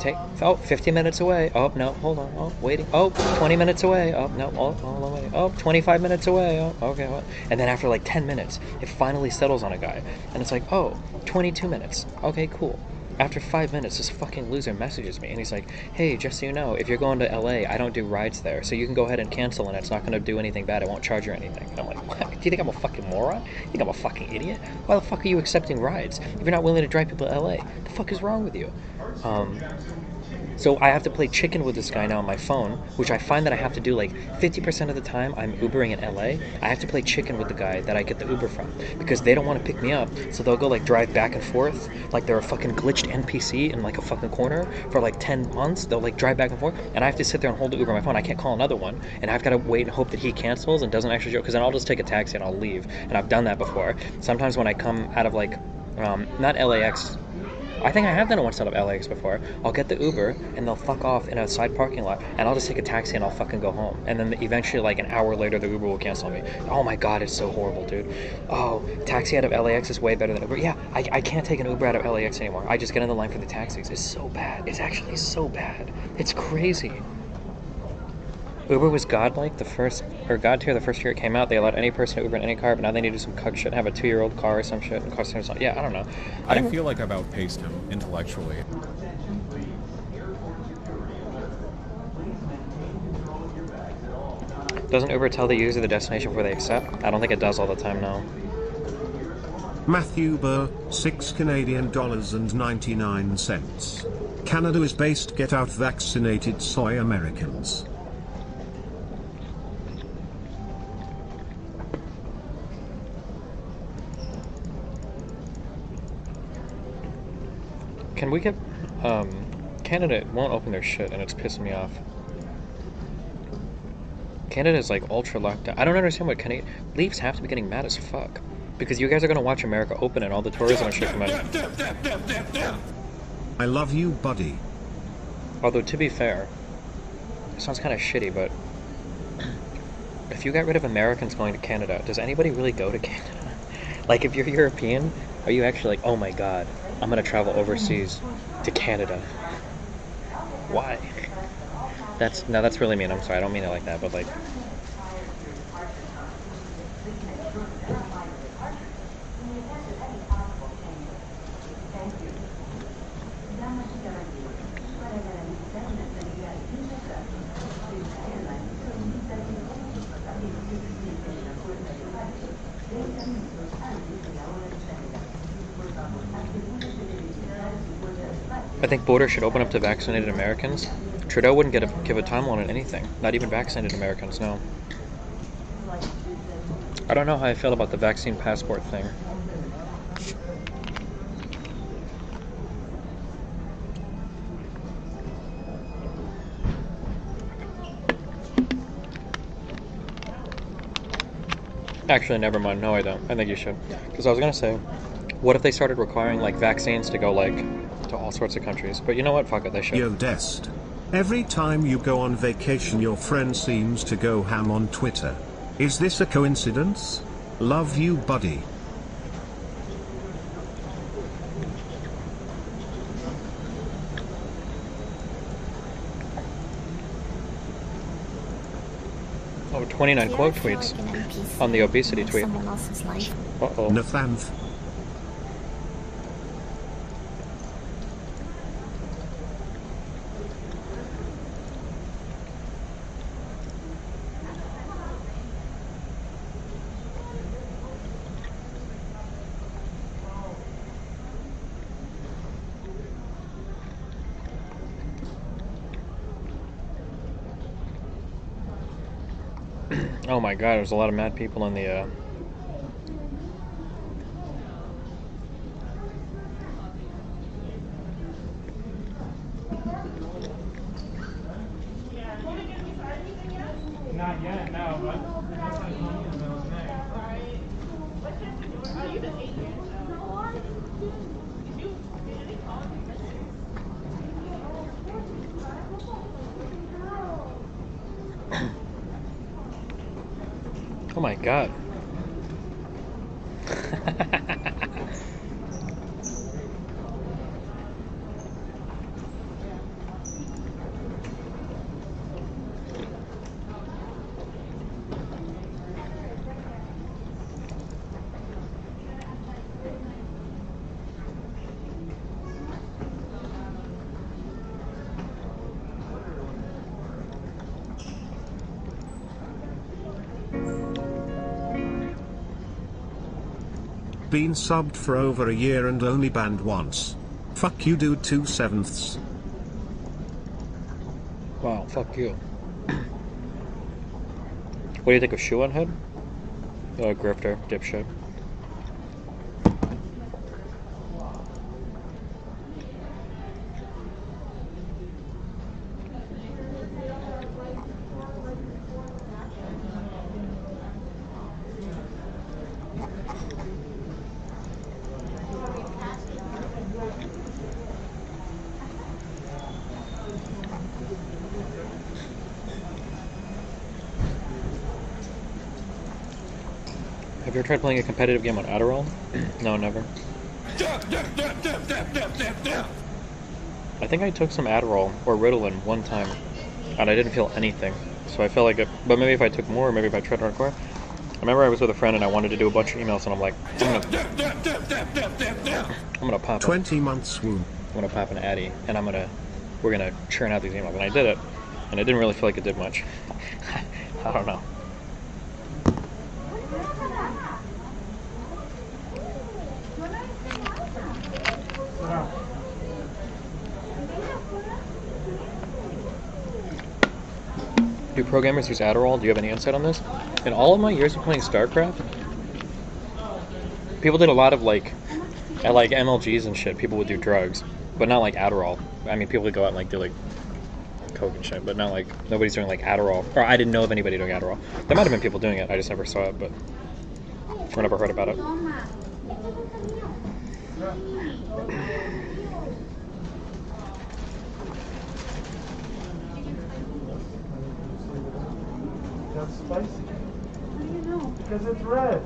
15 minutes away. Oh, no, hold on. Oh, waiting. Oh, 20 minutes away. Oh, no, hold on, waiting. Oh, 25 minutes away. Oh, okay. What? And then after like 10 minutes, it finally settles on a guy. And it's like, oh, 22 minutes. Okay, cool. After 5 minutes, this fucking loser messages me, and he's like, hey, just so you know, if you're going to LA, I don't do rides there, so you can go ahead and cancel, and it's not going to do anything bad. I won't charge you anything. And I'm like, what? Do you think I'm a fucking moron? You think I'm a fucking idiot? Why the fuck are you accepting rides if you're not willing to drive people to LA? The fuck is wrong with you? So I have to play chicken with this guy now on my phone, which I find that I have to do like 50% of the time I'm Ubering in LA. I have to play chicken with the guy that I get the Uber from because they don't want to pick me up, so they'll go like drive back and forth like they're a fucking glitched NPC in like a fucking corner for like 10 months. They'll like drive back and forth, and I have to sit there and hold the Uber on my phone. I can't call another one, and I've got to wait and hope that he cancels and doesn't actually show, because then I'll just take a taxi and I'll leave. And I've done that before. Sometimes when I come out of like, not LAX, I think I have done it once out of LAX before. I'll get the Uber, and they'll fuck off in a side parking lot, and I'll just take a taxi and I'll fucking go home. And then eventually, like an hour later, the Uber will cancel me. Oh my god, it's so horrible, dude. Oh, taxi out of LAX is way better than Uber. Yeah, I can't take an Uber out of LAX anymore. I just get in the line for the taxis. It's so bad. It's actually so bad. It's crazy. Uber was godlike the first, or god tier the first year it came out. They allowed any person to Uber in any car, but now they need to do some cuck shit and have a 2-year-old car or some shit and cost them something. Yeah, I don't know. I feel like I've outpaced him intellectually. Doesn't Uber tell the user the destination before they accept? I don't think it does all the time, no. Matthew Burr, $6 Canadian dollars and 99 cents. Canada is based get out vaccinated soy Americans. Can we get, Canada won't open their shit and it's pissing me off. Canada is like ultra locked down. I don't understand what Leafs have to be getting mad as fuck. Because you guys are gonna watch America open and all the tourism and shit come in. I love you, buddy. Although, to be fair, it sounds kind of shitty, but if you got rid of Americans going to Canada, does anybody really go to Canada? Like, if you're European, are you actually like, oh my god, I'm gonna travel overseas to Canada? Why? That's really mean. I'm sorry, I don't mean it like that, but like, I think borders should open up to vaccinated Americans. Trudeau wouldn't give a timeline on anything. Not even vaccinated Americans, no. I don't know how I feel about the vaccine passport thing. Actually, never mind. No, I don't. I think you should. Because I was gonna say, what if they started requiring like vaccines to go like to all sorts of countries? But you know what? Fuck it, they should. Yo Dest. Every time you go on vacation your friend seems to go ham on Twitter. Is this a coincidence? Love you, buddy. Oh, 29 quote tweets on the obesity tweet. Uh-oh. Nathanth. Oh my god, there's a lot of mad people in the Not yet, no, but Oh my god. Been subbed for over a year and only banned once. Fuck you, dude. 2/7. Wow, fuck you. What do you think of Shoe on Head? Grifter, dipshit. Have you ever tried playing a competitive game on Adderall? No, never. I think I took some Adderall or Ritalin one time, and I didn't feel anything. So I felt like it, but maybe if I took more, maybe if I tried hardcore. I remember I was with a friend and I wanted to do a bunch of emails, and I'm like, I'm gonna pop 20 months wound. I'm gonna pop an Addy, and we're gonna churn out these emails, and I did it, and it didn't really feel like it did much. I don't know. Do programmers use Adderall? Do you have any insight on this? In all of my years of playing StarCraft, people did a lot of at like MLGs and shit, people would do drugs, but not like Adderall. I mean, people would go out and like do like coke and shit, but not like, nobody's doing like Adderall. Or I didn't know of anybody doing Adderall. There might have been people doing it, I just never saw it, but I never heard about it. that's spicy. How do you know? Because it's red.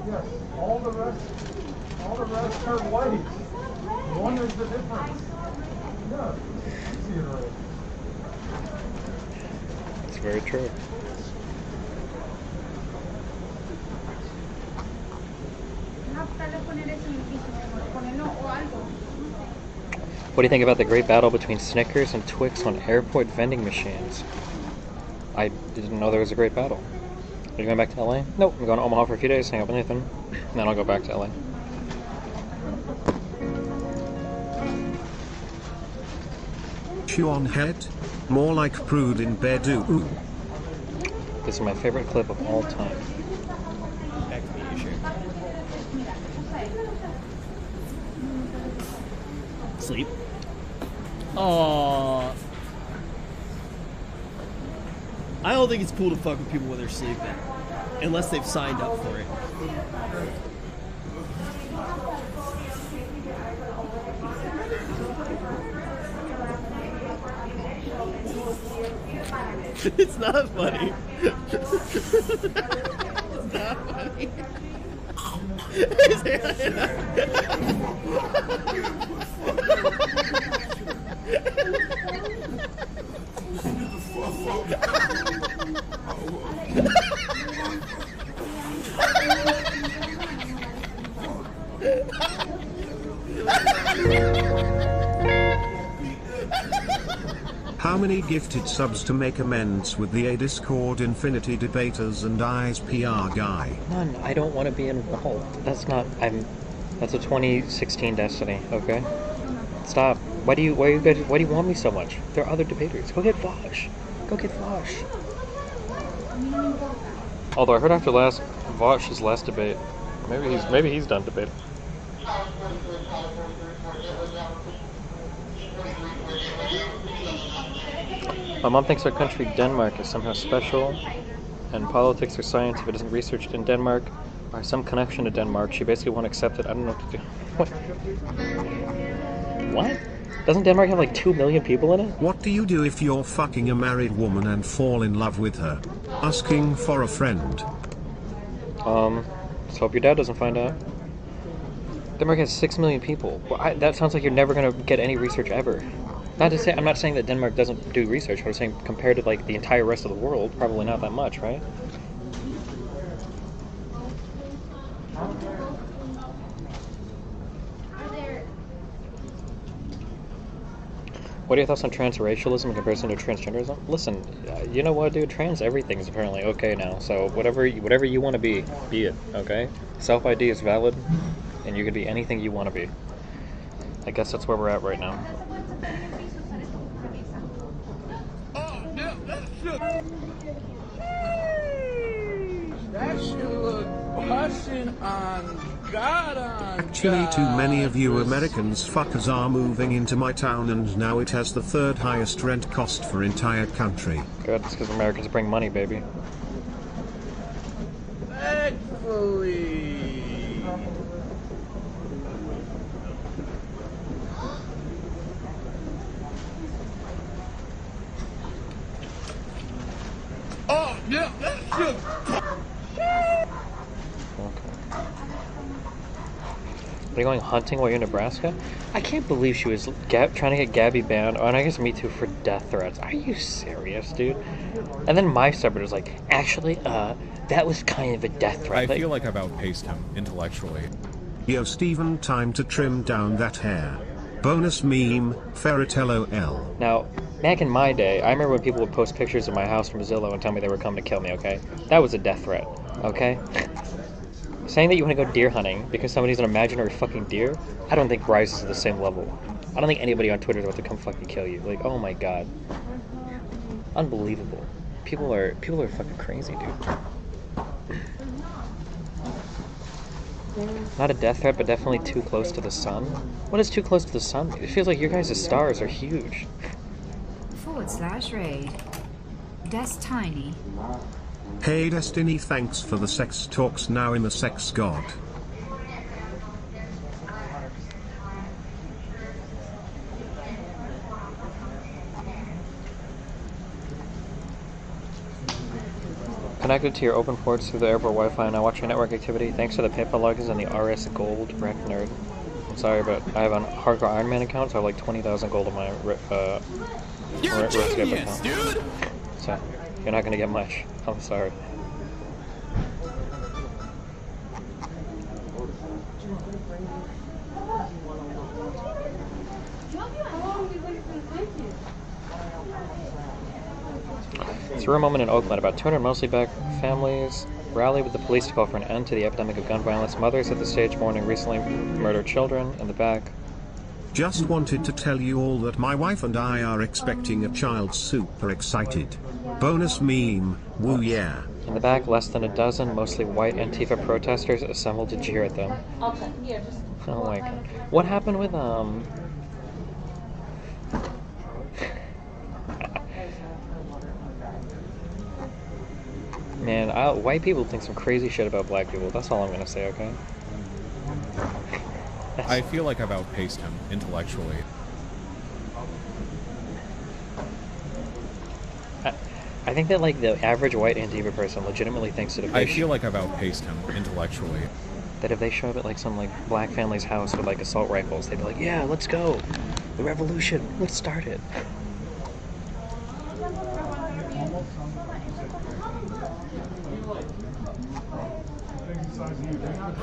Yes, all the rest are white. One is the difference. Yeah, see it red. It's very true. What do you think about the great battle between Snickers and Twix on airport vending machines? I didn't know there was a great battle. Are you going back to LA? Nope, I'm going to Omaha for a few days, hang out with Nathan, and then I'll go back to LA. Chew on head? More like prude in bed. Ooh. This is my favorite clip of all time. Back to the issue. Sleep. Oh. I don't think it's cool to fuck with people when they're sleeping, unless they've signed up for it. It's not funny. It's not funny. How many gifted subs to make amends with the A Discord Infinity Debaters and Eyes PR guy? None. I don't want to be involved. That's not. That's a 2016 Destiny. Okay. Stop. Why do you want me so much? There are other debaters. Go get Vosh. Go get Vosh. Although I heard after Vosh's last debate, maybe he's done debating. My mom thinks our country, Denmark, is somehow special, and politics or science, if it isn't researched in Denmark, or has some connection to Denmark, she basically won't accept it. I don't know what to do. What? Doesn't Denmark have like 2 million people in it? What do you do if you're fucking a married woman and fall in love with her? Asking for a friend. Let's hope your dad doesn't find out. Denmark has 6 million people. Well, that sounds like you're never gonna get any research ever. I'm not saying that Denmark doesn't do research, but I'm saying compared to like the entire rest of the world, probably not that much, right? What are your thoughts on transracialism in comparison to transgenderism? Listen, you know what, dude? Trans everything is apparently okay now. So whatever you want to be it. Okay? Self-ID is valid, and you can be anything you want to be. I guess that's where we're at right now. That shit look bussin' on God on Actually, too many of you Americans fuckers are moving into my town, and now it has the 3rd highest rent cost for entire country. Good, it's because Americans bring money, baby. Thankfully. Oh, yeah, that's good. Are you going hunting while you're in Nebraska? I can't believe she was trying to get Gabby banned. Oh, and I guess me too for death threats. Are you serious, dude? And then my subreddit was like, actually, that was kind of a death threat. I feel like I've outpaced him intellectually. Yo, Steven, time to trim down that hair. Bonus meme, Ferratello L. Now, back in my day, I remember when people would post pictures of my house from Zillow and tell me they were coming to kill me, okay? That was a death threat, okay? Saying that you want to go deer hunting because somebody's an imaginary fucking deer, I don't think rises to the same level. I don't think anybody on Twitter is about to come fucking kill you. Like, oh my god. Unbelievable. People are fucking crazy, dude. Not a death threat, but definitely too close to the sun. What is too close to the sun? It feels like your guys' stars are huge. /raid. Des Tiny. Hey Destiny, thanks for the sex talks. Now I'm a sex god. Connected to your open ports through the airport Wi-Fi, now watching network activity. Thanks to the PayPal logins and the RS Gold Wreck Nerd. I'm sorry, but I have a hardcore Iron Man account, so I have like 20,000 gold on my You're a genius, dude! So, you're not gonna get much. I'm sorry. Through a moment in Oakland, about 200 mostly black families rally with the police to call for an end to the epidemic of gun violence. Mothers at the stage mourning recently murdered children in the back. Just wanted to tell you all that my wife and I are expecting a child. Super excited. Bonus meme, woo yeah. In the back, less than a dozen, mostly white Antifa protesters assembled to jeer at them. Okay, here, just. Oh my god. What happened with, Man, white people think some crazy shit about black people. That's all I'm gonna say, okay? I feel like I've outpaced him intellectually. I think that, like, the average white Antifa person legitimately thinks that if I feel like I've outpaced him intellectually. That if they show up at, like, some, like, black family's house with, like, assault rifles, they'd be like, yeah, let's go. The revolution. Let's start it.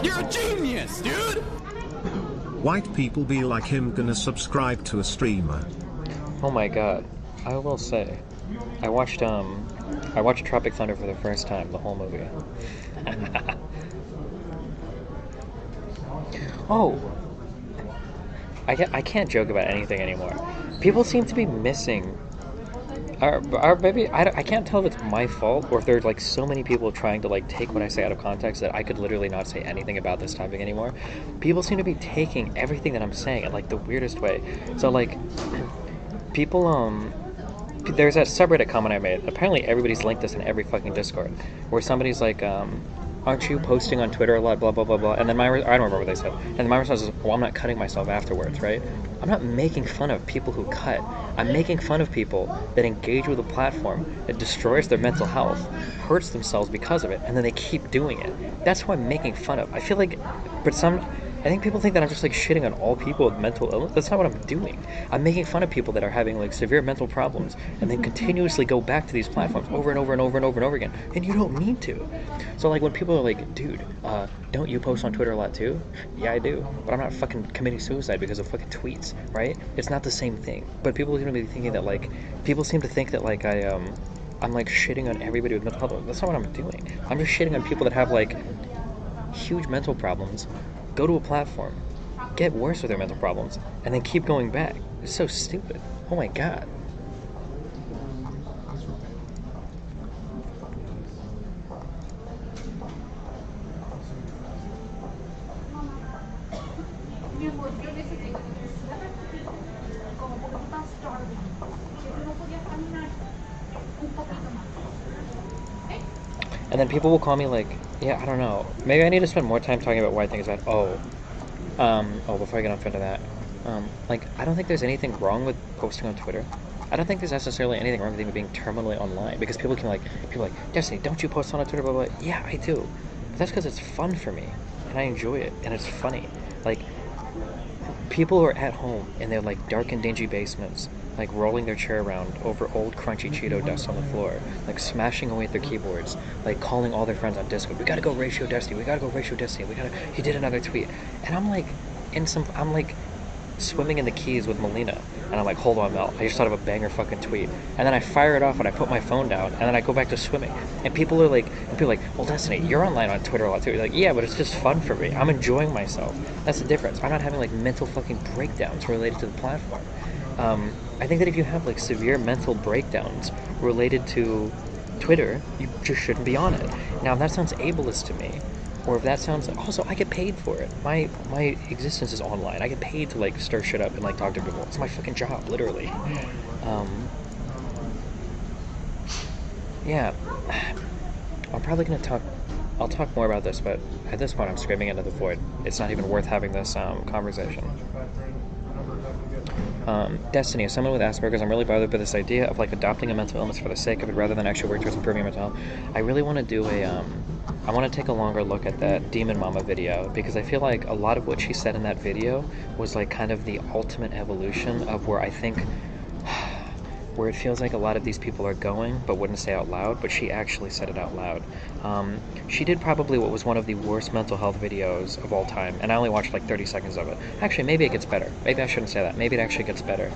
You're a genius, dude! White people be like him gonna subscribe to a streamer. Oh my god. I will say, I watched Tropic Thunder for the first time, the whole movie. Oh! I can't joke about anything anymore. People seem to be missing... maybe, I can't tell if it's my fault or if there's, like, so many people trying to, like, take what I say out of context that I could literally not say anything about this topic anymore. People seem to be taking everything that I'm saying in, like, the weirdest way. So, like, people, there's that subreddit comment I made. Apparently everybody's linked this in every fucking Discord. Where somebody's like, aren't you posting on Twitter a lot, blah, blah, blah, blah. And then I don't remember what they said. And then my response is, well, I'm not cutting myself afterwards, right? I'm not making fun of people who cut. I'm making fun of people that engage with a platform that destroys their mental health, hurts themselves because of it, and then they keep doing it. That's who I'm making fun of. I feel like, I think people think that I'm just, like, shitting on all people with mental illness. That's not what I'm doing. I'm making fun of people that are having, like, severe mental problems and then continuously go back to these platforms over and over and over and over and over again. And you don't need to. So, like, when people are like, dude, don't you post on Twitter a lot too? Yeah, I do. But I'm not fucking committing suicide because of fucking tweets, right? It's not the same thing. But people are going to be thinking that, like, people seem to think that, like, I'm, like, shitting on everybody with mental health. That's not what I'm doing. I'm just shitting on people that have, like, huge mental problems. Go to a platform, get worse with their mental problems, and then keep going back. It's so stupid. Oh my god. And then people will call me like, yeah, I don't know. Maybe I need to spend more time talking about why I think is bad. Before I get off into that. Like, I don't think there's anything wrong with posting on Twitter. I don't think there's necessarily anything wrong with even being terminally online. Because people are like, Destiny, don't you post on Twitter, blah, blah, blah. Yeah, I do. But that's because it's fun for me. And I enjoy it. And it's funny. Like, people are at home in their, like, dark and dingy basements, like, rolling their chair around over old crunchy Cheeto dust on the floor, like, smashing away at their keyboards, like, calling all their friends on Discord, we gotta go Ratio Destiny, he did another tweet. And I'm like, I'm like, swimming in the keys with Melina, and I'm like, hold on, Mel, I just thought of a banger fucking tweet. And then I fire it off and I put my phone down, and then I go back to swimming. And people are like, well, Destiny, you're online on Twitter a lot too. You're like, yeah, but it's just fun for me. I'm enjoying myself. That's the difference. I'm not having, like, mental fucking breakdowns related to the platform. I think that if you have, like, severe mental breakdowns related to Twitter, you just shouldn't be on it. Now, if that sounds ableist to me, or if that sounds... Also, I get paid for it. My existence is online. I get paid to, like, stir shit up and, like, talk to people. It's my fucking job, literally. Yeah. I'm probably gonna talk... I'll talk more about this, but at this point I'm screaming into the void. It's not even worth having this conversation. Destiny, as someone with Asperger's, I'm really bothered by this idea of, like, adopting a mental illness for the sake of it rather than actually work towards improving mental health. I really want to do I want to take a longer look at that Demon Mama video, because I feel like a lot of what she said in that video was, like, kind of the ultimate evolution of where I think, where it feels like a lot of these people are going, but wouldn't say out loud, but she actually said it out loud. She did probably what was one of the worst mental health videos of all time, and I only watched like 30 seconds of it. Actually, maybe it gets better. Maybe I shouldn't say that. Maybe it actually gets better.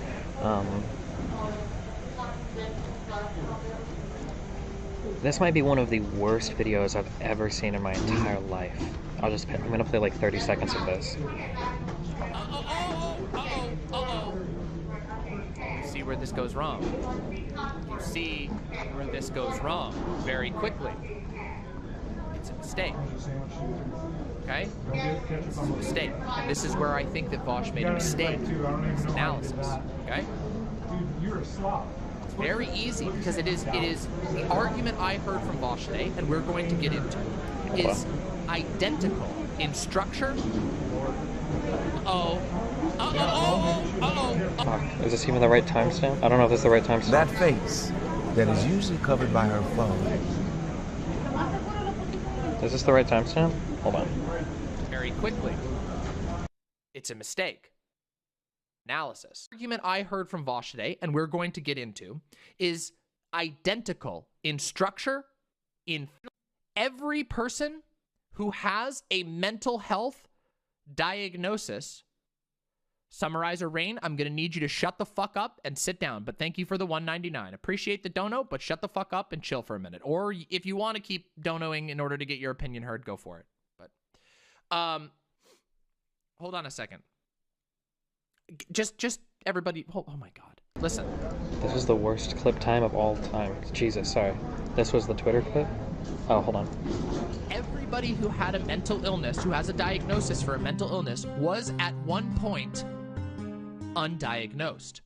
This might be one of the worst videos I've ever seen in my entire life. I'm gonna play like 30 seconds of this. See where this goes wrong. You see where this goes wrong very quickly. It's a mistake. Okay? This is a mistake. And this is where I think that Vosh made a mistake in his analysis. Okay? Dude, you're a slob. That's very easy because it is the argument I heard from Bosch today, and we're going to get into, is identical in structure. Fuck, is this even the right timestamp? I don't know if this is the right timestamp. That face that is usually covered by her phone. Is this the right timestamp? Hold on. Very quickly. It's a mistake. Analysis. The argument I heard from Vosh today, and we're going to get into, is identical in structure. In every person who has a mental health diagnosis, Summarizer Rain, I'm going to need you to shut the fuck up and sit down. But thank you for the $1.99. Appreciate the dono, but shut the fuck up and chill for a minute. Or if you want to keep donoing in order to get your opinion heard, go for it. But hold on a second. Just everybody. Oh my God. Listen. This is the worst clip time of all time. Jesus, sorry. This was the Twitter clip? Oh, hold on. Everybody who had a mental illness, who has a diagnosis for a mental illness, was at one point undiagnosed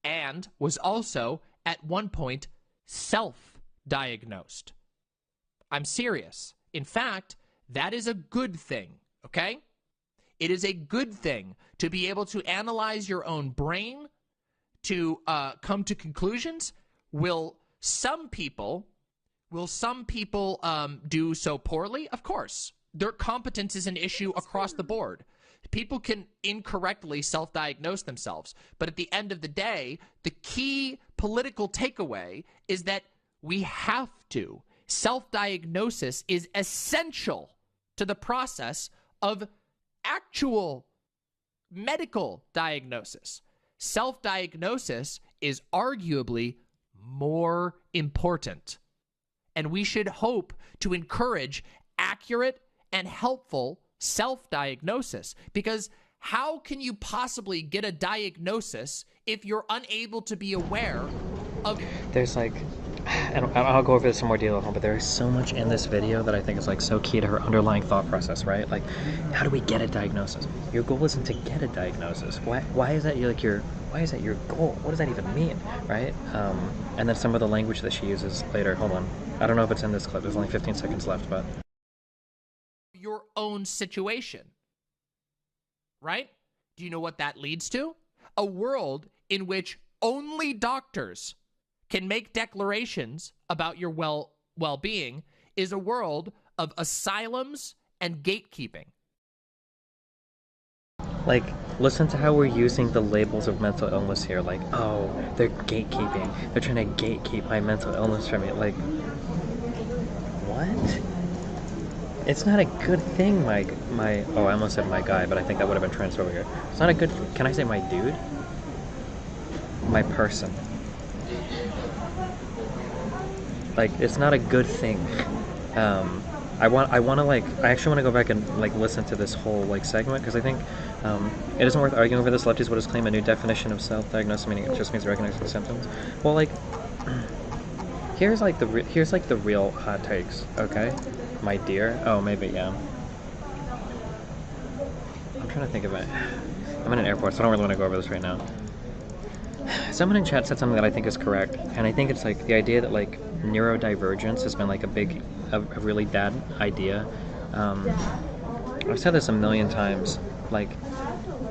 and was also at one point self-diagnosed. I'm serious. In fact, that is a good thing, okay? It is a good thing to be able to analyze your own brain, to come to conclusions. Will some people do so poorly? Of course. Their competence is an issue across the board. People can incorrectly self-diagnose themselves. But at the end of the day, the key political takeaway is that we have to. Self-diagnosis is essential to the process of actual medical diagnosis. Self-diagnosis is arguably more important. And we should hope to encourage accurate and helpful self-diagnosis. Because how can you possibly get a diagnosis if you're unable to be aware of... There's like... I'll go over this in more detail, but there is so much in this video that I think is like so key to her underlying thought process, right? Like, how do we get a diagnosis? Your goal isn't to get a diagnosis. Why is that your goal? What does that even mean, right? And then some of the language that she uses later. Hold on. I don't know if it's in this clip. There's only 15 seconds left, but... your own situation, right? Do you know what that leads to? A world in which only doctors can make declarations about your well-being is a world of asylums and gatekeeping. Like, listen to how we're using the labels of mental illness here. Like, oh, they're gatekeeping. They're trying to gatekeep my mental illness from me. Like, what? It's not a good thing, oh, I almost said my guy, but I think that would have been transferred over here. It's not a good, can I say my dude? My person. Like, it's not a good thing. I actually want to go back and like listen to this whole like segment, because I think it isn't worth arguing over this. Lefties will just claim a new definition of self-diagnosis, meaning it just means recognizing the symptoms. Well, like, here's the real hot takes, okay? My dear. Oh, maybe, yeah. I'm trying to think of it. I'm in an airport, so I don't really want to go over this right now. Someone in chat said something that I think is correct, and I think it's like the idea that like neurodivergence has been like a really bad idea. I've said this a million times. Like,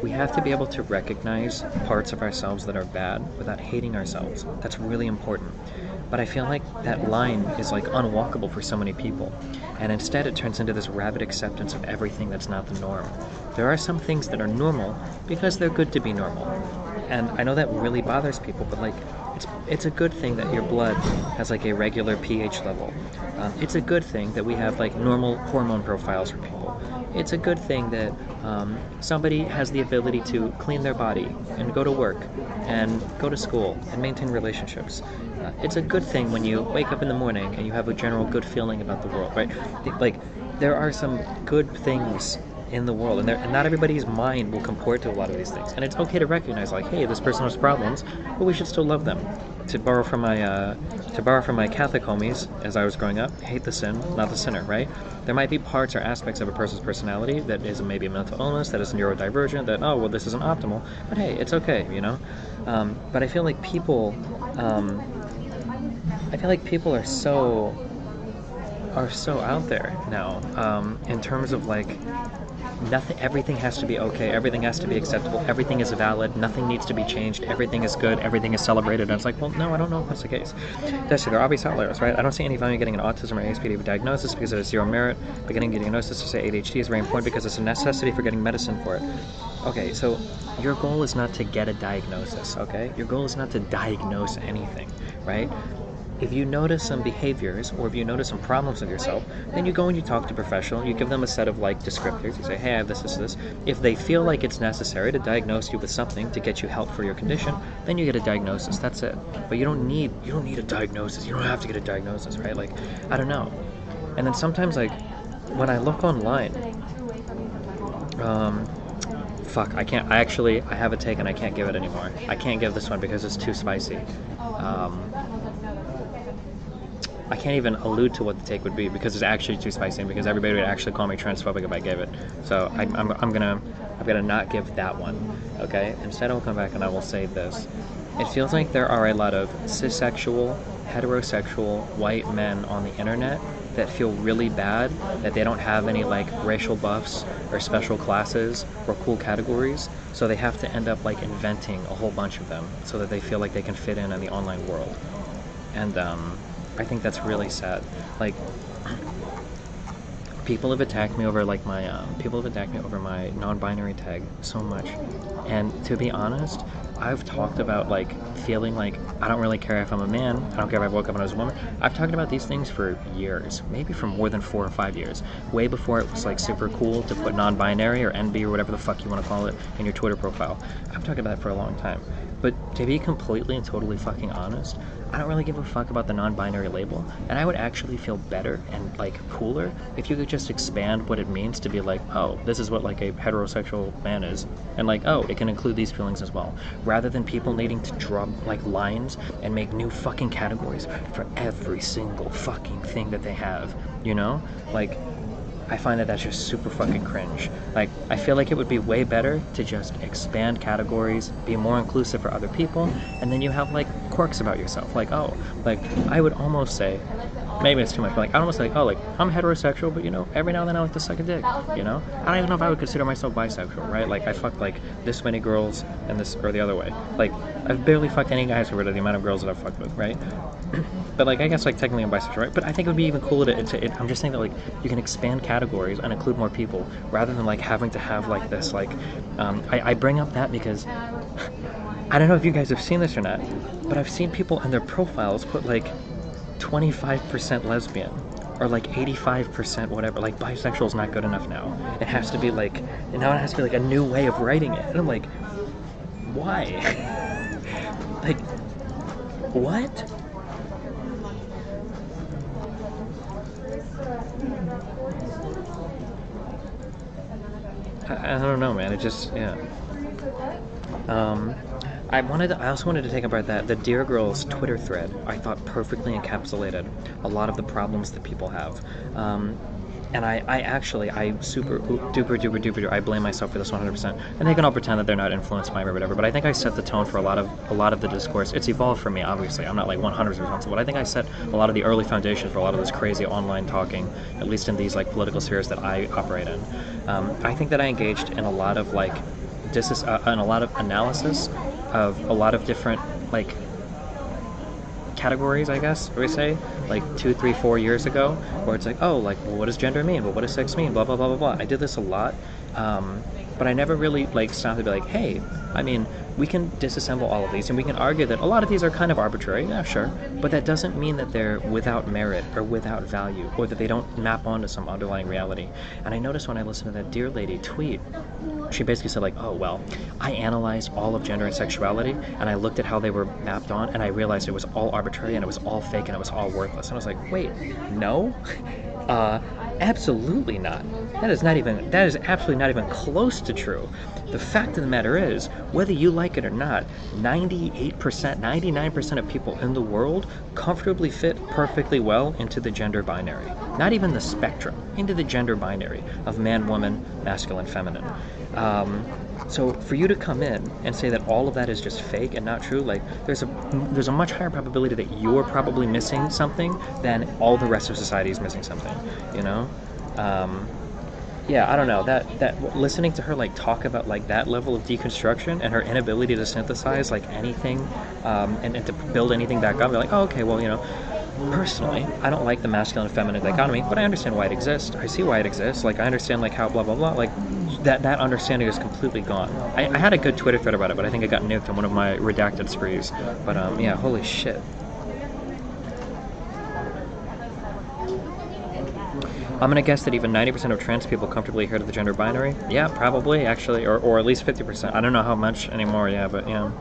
we have to be able to recognize parts of ourselves that are bad without hating ourselves. That's really important. But I feel like that line is like unwalkable for so many people. And instead it turns into this rabid acceptance of everything that's not the norm. There are some things that are normal because they're good to be normal. And I know that really bothers people, but like, it's a good thing that your blood has like a regular pH level. It's a good thing that we have like normal hormone profiles for people. It's a good thing that somebody has the ability to clean their body and go to work and go to school and maintain relationships. It's a good thing when you wake up in the morning and you have a general good feeling about the world, right? Like, there are some good things in the world, and not everybody's mind will comport to a lot of these things. And it's okay to recognize, like, hey, this person has problems, but we should still love them. To borrow from my Catholic homies as I was growing up, hate the sin, not the sinner, right? There might be parts or aspects of a person's personality that is maybe a mental illness, that is neurodivergent, that, oh, well, this isn't optimal, but hey, it's okay, you know? But I feel like people are so out there now, in terms of like everything has to be okay, everything has to be acceptable, everything is valid, nothing needs to be changed, everything is good, everything is celebrated. And it's like, well, no, I don't know if that's the case. There are obvious outliers, right? I don't see any value in getting an autism or ASPD diagnosis because it has zero merit, but getting a diagnosis to say ADHD is very important because it's a necessity for getting medicine for it. Okay, so your goal is not to get a diagnosis, okay? Your goal is not to diagnose anything, right? If you notice some behaviors or if you notice some problems with yourself, then you go and you talk to a professional, you give them a set of like descriptors, you say, hey, I have this. If they feel like it's necessary to diagnose you with something to get you help for your condition, then you get a diagnosis, that's it. But you don't need a diagnosis, you don't have to get a diagnosis, right? Like, I don't know. And then sometimes, like, when I look online, I have a take and I can't give it anymore. I can't give this one because it's too spicy. I can't even allude to what the take would be because it's actually too spicy and because everybody would actually call me transphobic if I gave it. So I'm gonna not give that one, okay? Instead I'll come back and I will say this. It feels like there are a lot of cisexual, heterosexual, white men on the internet that feel really bad that they don't have any like racial buffs or special classes or cool categories, so they have to end up like inventing a whole bunch of them so that they feel like they can fit in the online world. And I think that's really sad. Like, people have attacked me over like my non-binary tag so much, and to be honest, I've talked about like feeling like I don't really care if I'm a man, I don't care if I woke up and I was a woman. I've talked about these things for years, maybe for more than 4 or 5 years, way before it was like super cool to put non-binary or NB or whatever the fuck you want to call it in your Twitter profile. I've talked about it for a long time. But to be completely and totally fucking honest, I don't really give a fuck about the non-binary label, and I would actually feel better and like cooler if you could just expand what it means to be like, oh, this is what like a heterosexual man is, and like, oh, it can include these feelings as well, rather than people needing to draw like lines and make new fucking categories for every single fucking thing that they have, you know? Like, I find that that's just super fucking cringe. Like, I feel like it would be way better to just expand categories, be more inclusive for other people, and then you have, like, quirks about yourself. Like, oh, like, I would almost say, maybe it's too much, but, like, I almost like, oh, like, I'm heterosexual, but, you know, every now and then I like to suck a dick, you know? I don't even know if I would consider myself bisexual, right? Like, I fucked, like, this many girls and this, or the other way. Like, I've barely fucked any guys over the amount of girls that I've fucked with, right? But, like, I guess, like, technically I'm bisexual, right? But I think it would be even cooler I'm just saying that, like, you can expand categories and include more people, rather than, like, having to have, like, this, like, I bring up that because, I don't know if you guys have seen this or not, but I've seen people in their profiles put, like, 25% lesbian, or, like, 85% whatever. Like, bisexual is not good enough now. It has to be, like, now it has to be, like, a new way of writing it. And I'm like, why? Like, what? I don't know, man. It just, yeah. I also wanted to take apart the Dear Girls Twitter thread. I thought perfectly encapsulated a lot of the problems that people have. And I super duper I blame myself for this 100%. And they can all pretend that they're not influenced by me or whatever, but I think I set the tone for a lot of the discourse. It's evolved for me, obviously. I'm not like 100% responsible, but I think I set a lot of the early foundations for a lot of this crazy online talking, at least in these like political spheres that I operate in. I think that I engaged in a lot of like in a lot of analysis of a lot of different like categories, I guess, we say, like 2, 3, 4 years ago, where it's like, oh, like, well, what does gender mean? But what does sex mean? Blah, blah, blah, blah, blah. I did this a lot, but I never really, like, stopped to be like, hey, I mean, we can disassemble all of these, and we can argue that a lot of these are kind of arbitrary, yeah, sure, but that doesn't mean that they're without merit or without value, or that they don't map onto some underlying reality. And I noticed when I listened to that Dear Lady tweet, she basically said like, oh, well, I analyzed all of gender and sexuality, and I looked at how they were mapped on, and I realized it was all arbitrary, and it was all fake, and it was all worthless. And I was like, wait, no? Absolutely not. That is absolutely not even close to true. The fact of the matter is, whether you like it or not, 98%, 99% of people in the world comfortably fit perfectly well into the gender binary. Not even the spectrum, into the gender binary of man, woman, masculine, feminine. So for you to come in and say that all of that is just fake and not true, like there's a much higher probability that you're probably missing something than all the rest of society is missing something, you know? Yeah, I don't know, that listening to her like talk about like that level of deconstruction and her inability to synthesize like anything and to build anything back up, you're like, oh, okay, well, you know, personally, I don't like the masculine and feminine dichotomy, but I understand why it exists. I see why it exists. Like, I understand like how blah blah blah. Like that understanding is completely gone. I had a good Twitter thread about it, but I think I got nuked on one of my redacted sprees. But yeah, holy shit. I'm gonna guess that even 90% of trans people comfortably adhere to the gender binary. Yeah, probably, actually, or at least 50%. I don't know how much anymore, yeah, but yeah.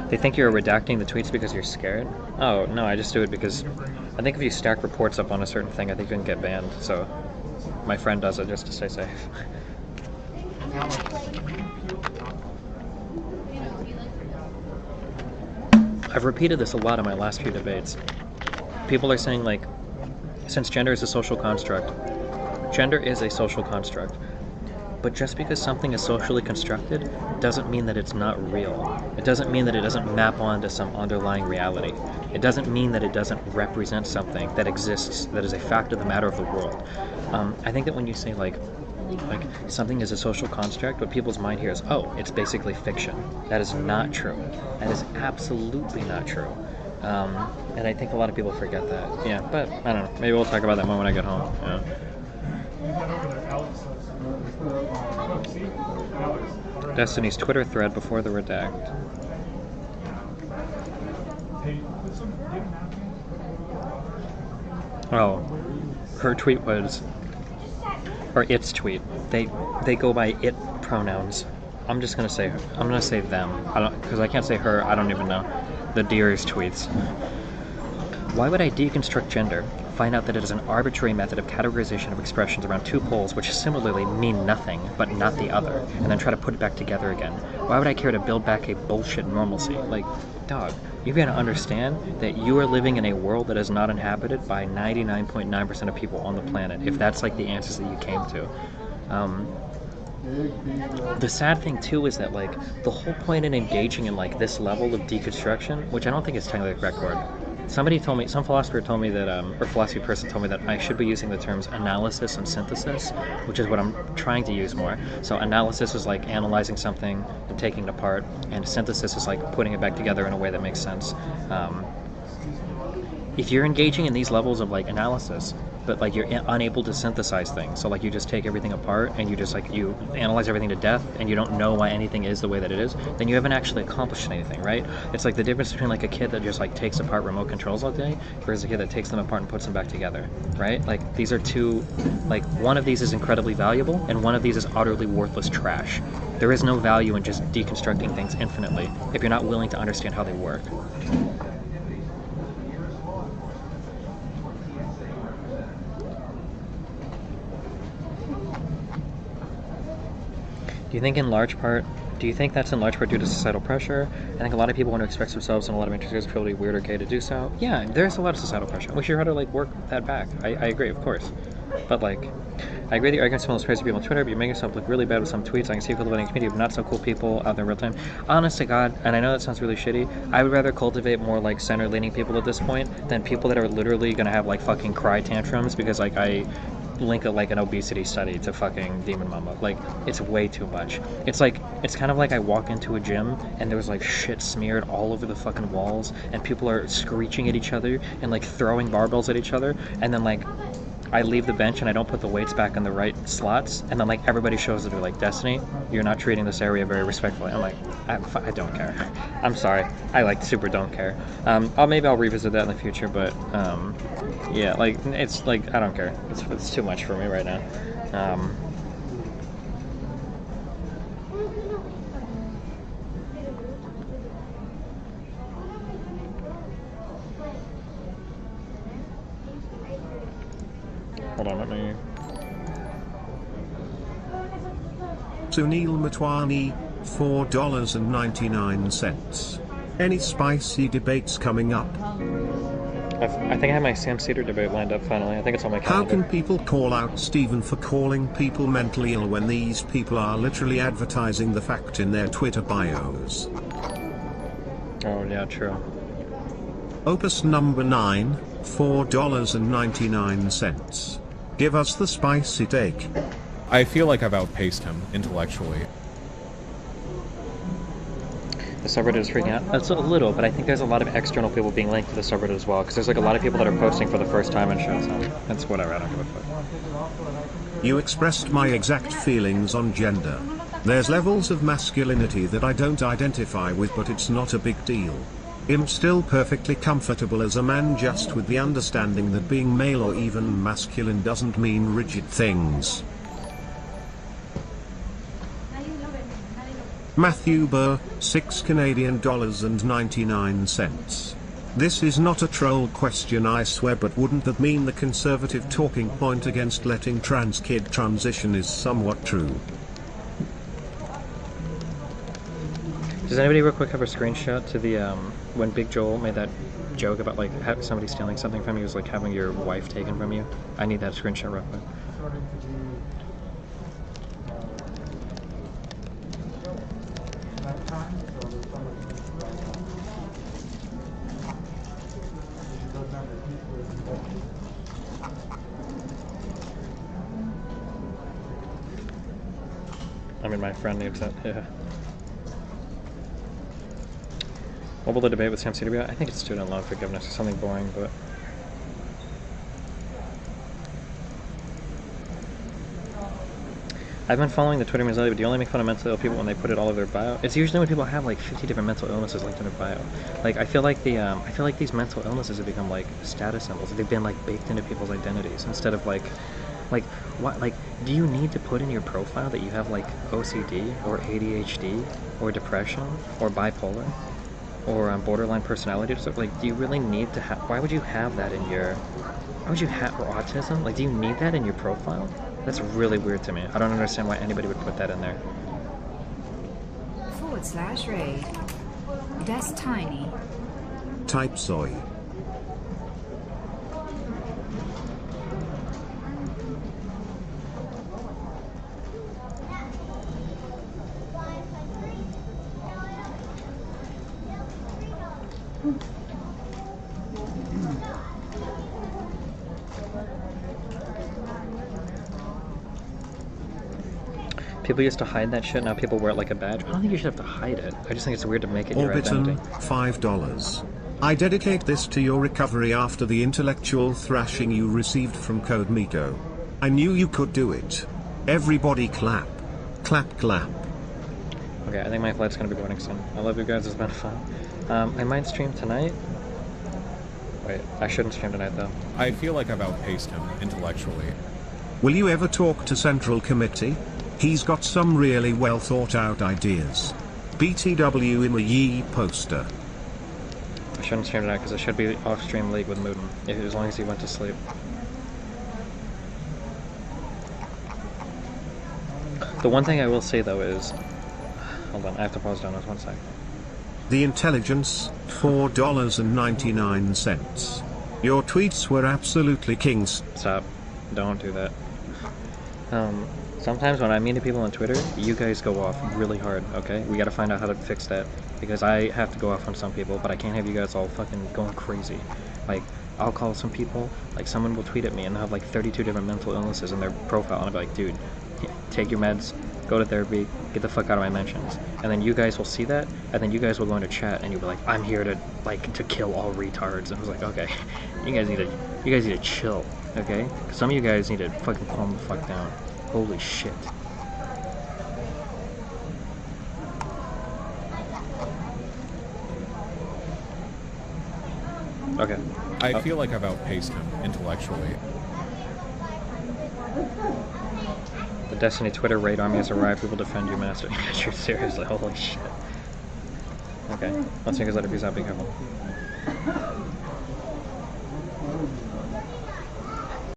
They think you're redacting the tweets because you're scared? Oh, no, I just do it because I think if you stack reports up on a certain thing, I think you can get banned, so my friend does it just to stay safe. I've repeated this a lot in my last few debates. People are saying, like, since gender is a social construct, gender is a social construct. But just because something is socially constructed doesn't mean that it's not real. It doesn't mean that it doesn't map onto some underlying reality. It doesn't mean that it doesn't represent something that exists, that is a fact of the matter of the world. I think that when you say, like something is a social construct, what people's mind here is, oh, it's basically fiction. That is not true. That is absolutely not true. And I think a lot of people forget that. Yeah, but I don't know. Maybe we'll talk about that more when I get home. Yeah. Destiny's Twitter thread before the redact. Oh, her tweet was, or its tweet. They go by it pronouns. I'm just gonna say them. Because I can't say her. I don't even know. The dearest tweets. Why would I deconstruct gender? Find out that it is an arbitrary method of categorization of expressions around two poles which similarly mean nothing but not the other, and then try to put it back together again. Why would I care to build back a bullshit normalcy? Like, dog, you've got to understand that you are living in a world that is not inhabited by 99.9% of people on the planet, if that's like the answers that you came to. The sad thing too is that like the whole point in engaging in like this level of deconstruction, which I don't think is technically the correct word. Somebody told me, some philosopher told me that, or philosophy person told me that I should be using the terms analysis and synthesis, which is what I'm trying to use more. So analysis is like analyzing something and taking it apart, and synthesis is like putting it back together in a way that makes sense. If you're engaging in these levels of like analysis, but like you're unable to synthesize things, so like you just take everything apart and you just like you analyze everything to death and you don't know why anything is the way that it is, then you haven't actually accomplished anything, right? It's like the difference between like a kid that just like takes apart remote controls all day versus a kid that takes them apart and puts them back together, right? Like these are two, like one of these is incredibly valuable and one of these is utterly worthless trash. There is no value in just deconstructing things infinitely if you're not willing to understand how they work. Do you think that's in large part due to societal pressure? I think a lot of people want to express themselves and a lot of interviews feel really weird or gay to do so. Yeah, there's a lot of societal pressure. We should try to like work that back. I agree, of course. But like, I agree that your arguments most crazy people on Twitter, but you make yourself look really bad with some tweets. I can see you cultivating a community of not so cool people out there in real time. Honest to God, and I know that sounds really shitty, I would rather cultivate more like center-leaning people at this point than people that are literally gonna have like fucking cry tantrums because like I link like an obesity study to fucking Demon Mama. Like, it's way too much. It's kind of like I walk into a gym and there's like shit smeared all over the fucking walls and people are screeching at each other and like throwing barbells at each other, and then like I leave the bench and I don't put the weights back in the right slots, and then like everybody shows that they're like, Destiny, you're not treating this area very respectfully. I'm like, I don't care. I'm sorry. I like super don't care. Maybe I'll revisit that in the future, but yeah, like it's like I don't care. It's too much for me right now. Sunil Matwani, $4.99. Any spicy debates coming up? I think I have my Sam Cedar debate lined up finally. I think it's on my How calendar. can people call out Stephen for calling people mentally ill when these people are literally advertising the fact in their Twitter bios? Oh yeah, true. Opus number 9, $4.99. Give us the spicy take. I feel like I've outpaced him intellectually. The subreddit is freaking out. It's a little, but I think there's a lot of external people being linked to the subreddit as well, because there's like a lot of people that are posting for the first time and shit, so that's whatever, I don't give a fuck. You expressed my exact feelings on gender. There's levels of masculinity that I don't identify with, but it's not a big deal. I'm still perfectly comfortable as a man, just with the understanding that being male or even masculine doesn't mean rigid things. Matthew Burr, $6 Canadian and 99 cents. This is not a troll question, I swear, but wouldn't that mean the conservative talking point against letting trans kid transition is somewhat true? Does anybody real quick have a screenshot to the, when Big Joel made that joke about like somebody stealing something from you, was like having your wife taken from you? I need that screenshot real quick. I mean, my friend needs that, yeah. What will the debate with Sam Cedar be? I think it's student loan forgiveness or something boring, but... I've been following the Twitter memes lately, but do you only make fun of mentally ill people when they put it all over their bio? It's usually when people have like 50 different mental illnesses linked in their bio. Like, I feel like these mental illnesses have become like status symbols. They've been like baked into people's identities instead of like, what, like, do you need to put in your profile that you have like OCD or ADHD or depression or bipolar or borderline personality disorder? Like, do you really need to have, why would you have that in your, why would you have, or autism? Like, do you need that in your profile? That's really weird to me. I don't understand why anybody would put that in there. /raid. That's tiny. Type soy. People used to hide that shit, now people wear it like a badge. I don't think you should have to hide it. I just think it's weird to make it your identity. $5. I dedicate this to your recovery after the intellectual thrashing you received from Code Miko. I knew you could do it. Everybody clap. Clap, clap. Okay, I think my flight's gonna be boarding soon. I love you guys, it's been fun. I might stream tonight. Wait, I shouldn't stream tonight though. I feel like I've outpaced him intellectually. Will you ever talk to Central Committee? He's got some really well thought out ideas. BTW in a Yee poster. I shouldn't stream tonight because I should be off stream league with Mooden, as long as he went to sleep. The one thing I will say though is, hold on, I have to pause down this 1 sec. The Intelligence, $4.99. Your tweets were absolutely kings. Stop. Don't do that. Sometimes when I mean to people on Twitter, you guys go off really hard, okay? We gotta find out how to fix that. Because I have to go off on some people, but I can't have you guys all fucking going crazy. Like, I'll call some people, like someone will tweet at me and they'll have like 32 different mental illnesses in their profile, and I'll be like, dude, take your meds, go to therapy, get the fuck out of my mentions. And then you guys will see that, and then you guys will go into chat and you'll be like, I'm here to kill all retards. And I was like, okay, you guys need to chill, okay? Some of you guys need to fucking calm the fuck down. Holy shit. Okay. I feel like I've outpaced him intellectually. The Destiny Twitter raid army has arrived. We will defend you, Master. You're seriously, holy shit. Okay. Let's think his letter. Peace out. Be careful.